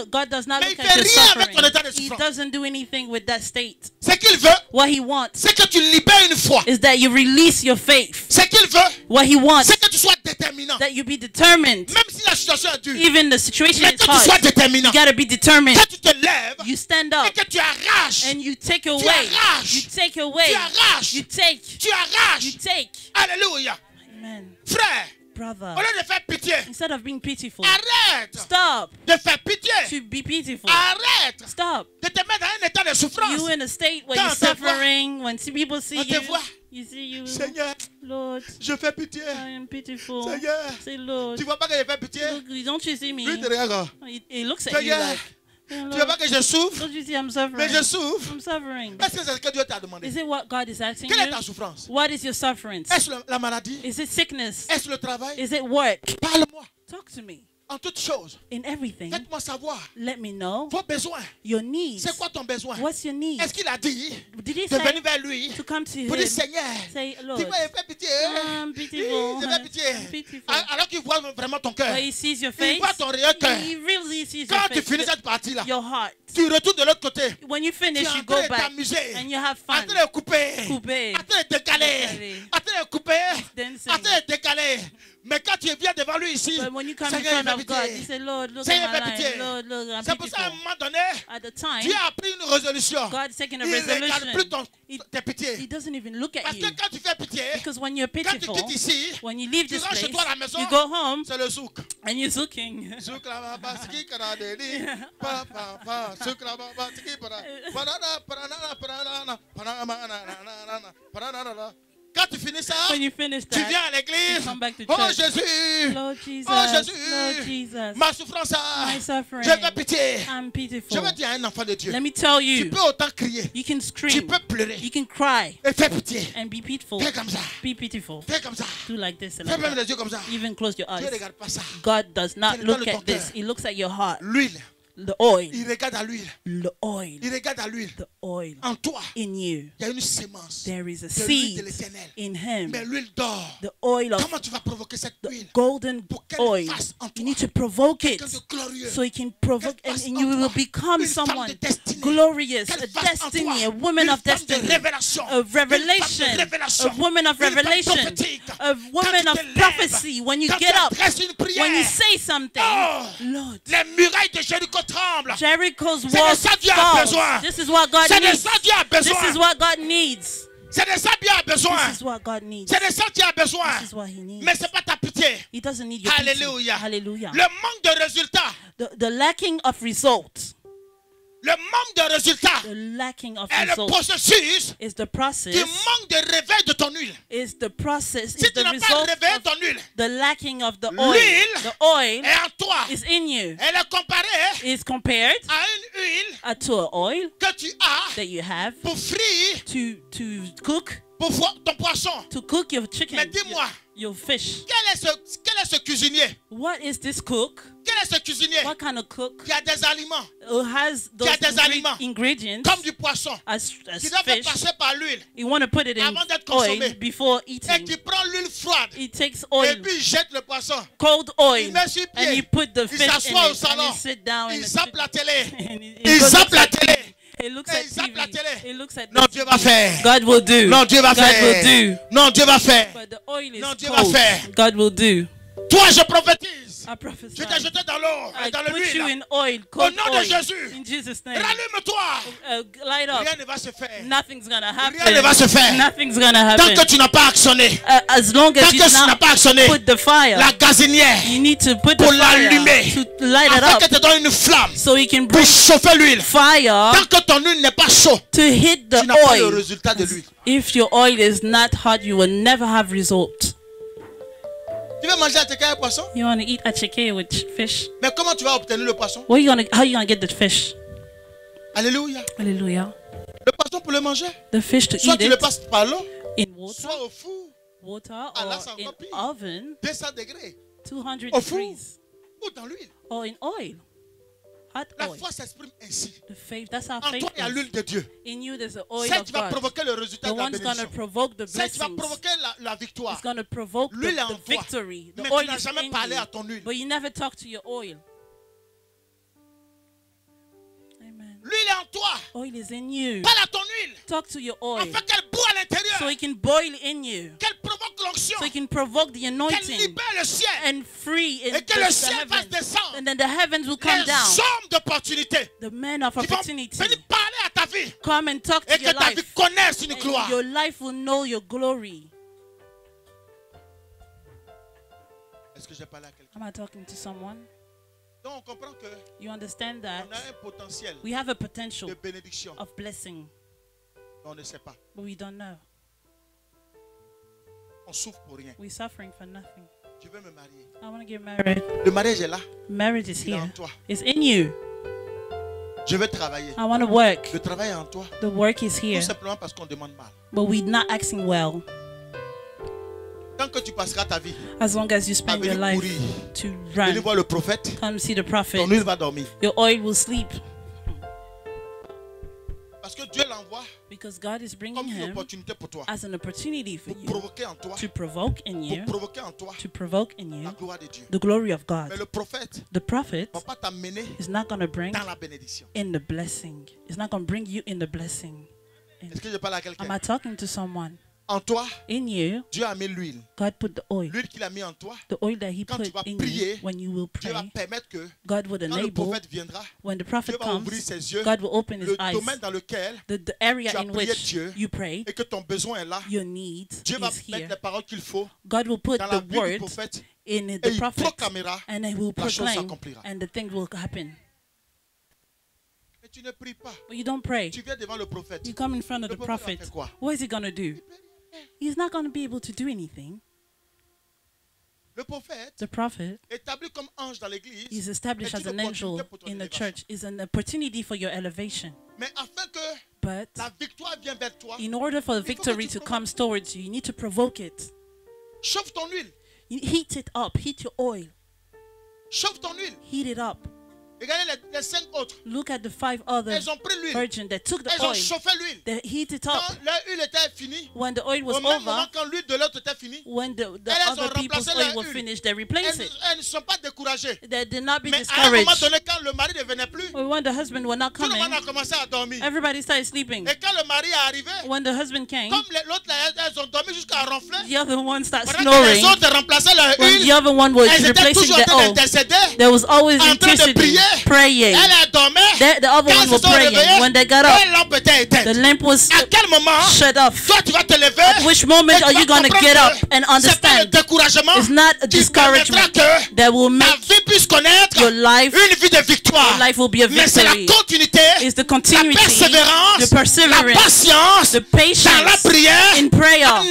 God does not look at your suffering. He doesn't do anything with that state. Ce qu'il veut, what he wants, c'est que tu libères une foi. Is that you release your faith. Ce qu'il veut, what he wants, c'est que tu sois déterminant. That you be determined. Même si la situation est dure. Even the situation is hard. Que tu sois déterminant. You gotta be determined. Quand tu te lèves, you stand up. Et que tu arraches. And you take away. Tu arraches. You take away. Tu arraches. You take. Tu arraches. You take. Alléluia. Amen. Frère. Brother, au lieu de faire pitié, instead of being pitiful, arrête stop de faire pitié. To be pitiful. Arrête stop de te mettre dans un état de souffrance. You in a state where you're suffering, when people see you see you. Seigneur, Lord, je fais pitié. I am pitiful. Seigneur, say Lord. Tu vois pas que je fais pitié? Look, don't you see me? Lui te regarde. He looks at Seigneur, you like. Tu vois pas que je souffre? Don't you see I'm suffering? Mais je souffre. I'm suffering. Est-ce que c'est ce que Dieu t'a demandé? Is it what God is asking Quelle you? est ta souffrance? What is your suffering? Est-ce la maladie? Is it sickness? Est-ce le travail? Is it work? Parle-moi. Talk to me. En toutes choses. In everything. Faites-moi savoir. Let me know. Vos besoins. Your needs. C'est quoi ton besoin? What's your need? Est-ce qu'il a dit Did he de venir vers lui to come to pour him? dire Seigneur, say, Lord, dis-moi, il fait pitié. Pitiful. Il fait pitié. Alors qu'il voit vraiment ton cœur. He sees your face. Il voit ton réel cœur. He really sees Quand your tu face. finis cette partie-là, your heart. Tu retournes de l'autre côté. When you finish, tu you go back and you have fun. En train de couper. Couper. En train de décaler. En train de couper. En train de décaler. Mais quand tu viens devant lui ici, but when you come in front of God, you say, Lord, look at my life. Lord, look, I'm c'est pour ça, à un moment donné, at the time, Dieu a pris une résolution. God's taking a il resolution. Il ne regarde plus tes pitiés. He doesn't even look at Parce you. que quand tu fais pitié, because when you're pitiful, quand tu quittes ici, when you leave tu this rentres place, chez toi à la maison, you go home, c'est le souk. And you're zooking. Souk la baba ski kana deli. Pa pa pa. Souk la baba ski para. Parana parana parana parana parana parana. Quand tu finis ça, when you finish tu that, viens à l'église. come back to Oh church. Jésus, Lord Jesus, oh Jésus, Lord Jesus, ma souffrance, my suffering, je veux pitié. I'm pitiful. Je veux dire à un enfant de Dieu, Let me tell tu you, peux autant crier, you can tu scream, peux pleurer you can cry, et faire pitié. and be pitiful. Fais comme ça, Be pitiful. fais comme ça. Do like this and Fais like même that. les yeux comme ça. Even close your Dieu ne eyes. regarde pas ça. God does not Dieu look regarde at ton this. cœur. He looks at your heart. L'huile, The oil. il regarde à l'huile. The oil. Il regarde à l'huile. The oil. En toi, In you. il y a une sémence There is a de l'huile de seed l'Éternel. in him. Mais l'huile d'or, The oil of comment tu vas provoquer cette huile golden pour qu'elle oil. fasse en You toi need to provoke it quelqu'un de glorieux? so it can provoke, Qu'elle and fasse you en will toi become une femme someone de destinée. glorious, Qu'elle a fasse en destiny, toi a woman une of femme de destiny, révélation. a revelation, Une femme de révélation. a woman of Une femme revelation, prophétique. a woman Quand tu of te lèves, prophecy. When you quand get tu up, adresses une prière, when you say something, oh, Lord, les murailles de Jéricho tremblent. Jericho's C'est de walls ça Dieu a fall. besoin. This is what God C'est de needs. ça Dieu a This is besoin. what God needs. C'est de ça Dieu a besoin. This is what God needs. C'est de ça Dieu a besoin. This is what He needs. Mais c'est pas ta pitié. He doesn't need your pity. Alléluia. Hallelujah. Le manque de résultats. The lacking of results. Le manque de résultats The lacking of est le results processus is the du process. manque de réveil de ton huile. Is the process. Si Is tu the n'as pas result réveillé of ton huile, the lacking of the oil. l'huile The oil est en toi. is in you. Elle est comparée Is compared à une huile to an oil que tu as that you have pour frire to cook pour ton poisson. to cook your chicken. Mais dis-moi, Your fish. quel est ce cuisinier? What is this cook? Quel est ce cuisinier What kind of cook qui a des aliments who has those des aliments ingredients comme du poisson as qui doivent fish? passer par l'huile You want to put it in avant d'être oil consommé before et eating. qui prend l'huile froide He takes et oil, puis il jette le poisson. cold oil, Il met sur and he pied. put the Il fish in s'assoit au it, and salon. he sit down Il and zappe la télé. he Il goes zappe la at télé. He looks Et at il zappe la TV. télé. He looks at Non, the Dieu TV. va faire. God will do. Non, Dieu va God will faire. do. Non, Dieu va faire. But the oil is Non, Dieu va cold. faire. God will do. Toi, je prophétise. I prophesy. Je t'ai jeté dans l'eau I et dans put you l'huile. in oil, Au cold nom de oil. Jésus. In Jesus' name. Rallume-toi. Light up. Rien ne va se faire. Nothing's gonna happen. Rien ne va se faire. Nothing's gonna Tant happen. que tu n'as pas actionné. As long Tant as que you tu n'as pas actionné put the fire, la gazinière you need to put the pour fire l'allumer. to light it Afin up qu'elle te donne une flamme so he can pour bring chauffer l'huile. fire Tant que ton huile n'est pas chaude, to hit the tu n'as pas le oil. résultat de l'huile. If your oil is not hot, you will never have result. Tu veux manger à tes cailles poisson? You want to eat achike with fish? Mais comment tu vas obtenir le poisson? How you gonna get the fish? Alléluia. Hallelujah. Le poisson pour le manger. The fish to Soit eat tu le it passes par l'eau, in water, soit au four, or là, c'est in encore pire. oven, 200 degrés, 200 Au four. degrees, ou dans l'huile. or in oil, hot La oil. foi s'exprime ainsi. The faith, that's how En faith toi, il y a is. l'huile de Dieu. In you, there's the oil Celle of qui va God. provoquer le résultat The de la one's gonna bénédiction. provoke the Celle qui va blessings. provoquer la victoire. It's gonna provoke L'huile est en the toi. victory. The Mais oil tu n'as is jamais in parlé you, à ton huile. but you never talk to your oil. Amen. L'huile est en toi. Oil is in you. Parle à ton huile. Talk to your oil Afin qu'elle boue à l'intérieur. so it can boil in you, Qu'elle provoque l'onction. so it can provoke the Qu'elle anointing libère le ciel. and free in Et que le ciel fasse heavens. descendre. And then the heavens will come Les down. hommes d'opportunité The men of qui vont opportunity venir parler à ta vie. come and talk to Et que your ta vie life. connaisse une gloire. And your life will know your glory. Est-ce que j'ai parlé à quelqu'un? Am I talking to someone? Donc on comprend que You understand that on a un potentiel we have a potential de bénédiction. of blessing, Mais on ne sait pas. but we don't know. On souffre pour rien. We're suffering for nothing. Je veux me marier. I want to get married. Le mariage est là. Marriage is Il est en here. toi. It's in you. Je veux travailler. I want to work. Le travail est en toi. The work is Tout here, simplement parce qu'on demande mal. but we're not acting well. Tant que tu passeras ta vie As long as you à spend your venir life courir, to venir run, voir le prophète, come see the prophet, ton huile va dormir. your oil will sleep Parce que Dieu l'envoie because God is bringing comme une him opportunité pour toi. as an opportunity for Pour you provoquer en toi. to provoke in Pour you, provoquer en toi to provoke in la you gloire de Dieu. the glory of Mais God. le prophète The prophet ne va pas t'amener is not going to bring dans la bénédiction. in the blessing. It's not going to bring you in the blessing. Est-ce que je parle à Am quelqu'un? I talking to someone? En toi, In you, Dieu a mis l'huile. God put the oil. L'huile qu'il a mis en toi, The oil that he Quand tu put vas in prier, you when you will Dieu va pray, permettre que God would quand le enable, prophète viendra, when the Dieu prophet va ouvrir comes, ses yeux, God will open his le eyes. domaine dans lequel The area tu as in prié which Dieu you prayed, et que ton besoin est là. your need Dieu va is mettre here. les paroles qu'il faut God will put dans la the vie du word prophète in et the il prophet, proclamera. and he will La chose proclaim, s'accomplira. and the thing will happen. Mais tu ne pries pas. But you don't pray. Tu viens devant le prophète. You come in front of Le the prophète va prophet. faire quoi? What is he going to do? Il He's not going to be able to do anything. Le prophète, the prophet, établi comme ange dans l'église, is established as an angel in the church, is an opportunity for your elevation. Mais afin que but la victoire vienne vers toi, in order for the victory to come towards you, you need to provoke it. Chauffe ton huile. Heat it up. Heat your oil. Chauffe ton huile. Heat it up. Regardez les 5 autres. Look at the 5 other virgins that took the oil. Ils ont chauffé l'huile. They heat it up. Quand leur huile était finie, when the oil was au même over, moment, quand l'huile de l'autre était finie, when the other people's oil was finished, they replaced it. Elles ne sont pas découragées. They did not be Mais discouraged. à un moment donné, quand le mari ne venait plus, when the husband was not coming, tout le monde a commencé à dormir. Everybody started sleeping. Et quand le mari est arrivé, when the husband came, comme l'autre, elles ont dormi jusqu'à ronfler. The other one started snoring. Les autres remplaçaient leur when huile. The other one was replacing the oil. There was always interceding, praying. The other one was praying. When they got up, the lamp was shut off. At which moment are you going to get up and understand? It's not a discouragement that will make your life will be a victory. It's the continuity, the perseverance, the patience in prayer,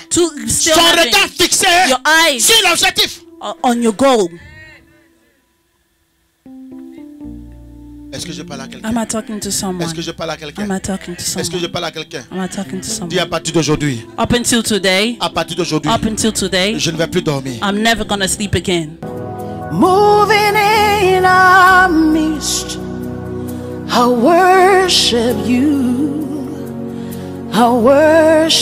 to still having your eyes on your goal. Est-ce que je parle à quelqu'un? Am I talking to someone? Est-ce que je parle à quelqu'un? Am I talking to someone? Est-ce que je parle à quelqu'un? Am I talking to someone? Dis à partir d'aujourd'hui. Up until today. À partir d'aujourd'hui. Up until today. Je ne vais plus dormir. I'm never gonna sleep again. Moving in our midst, I worship you. I worship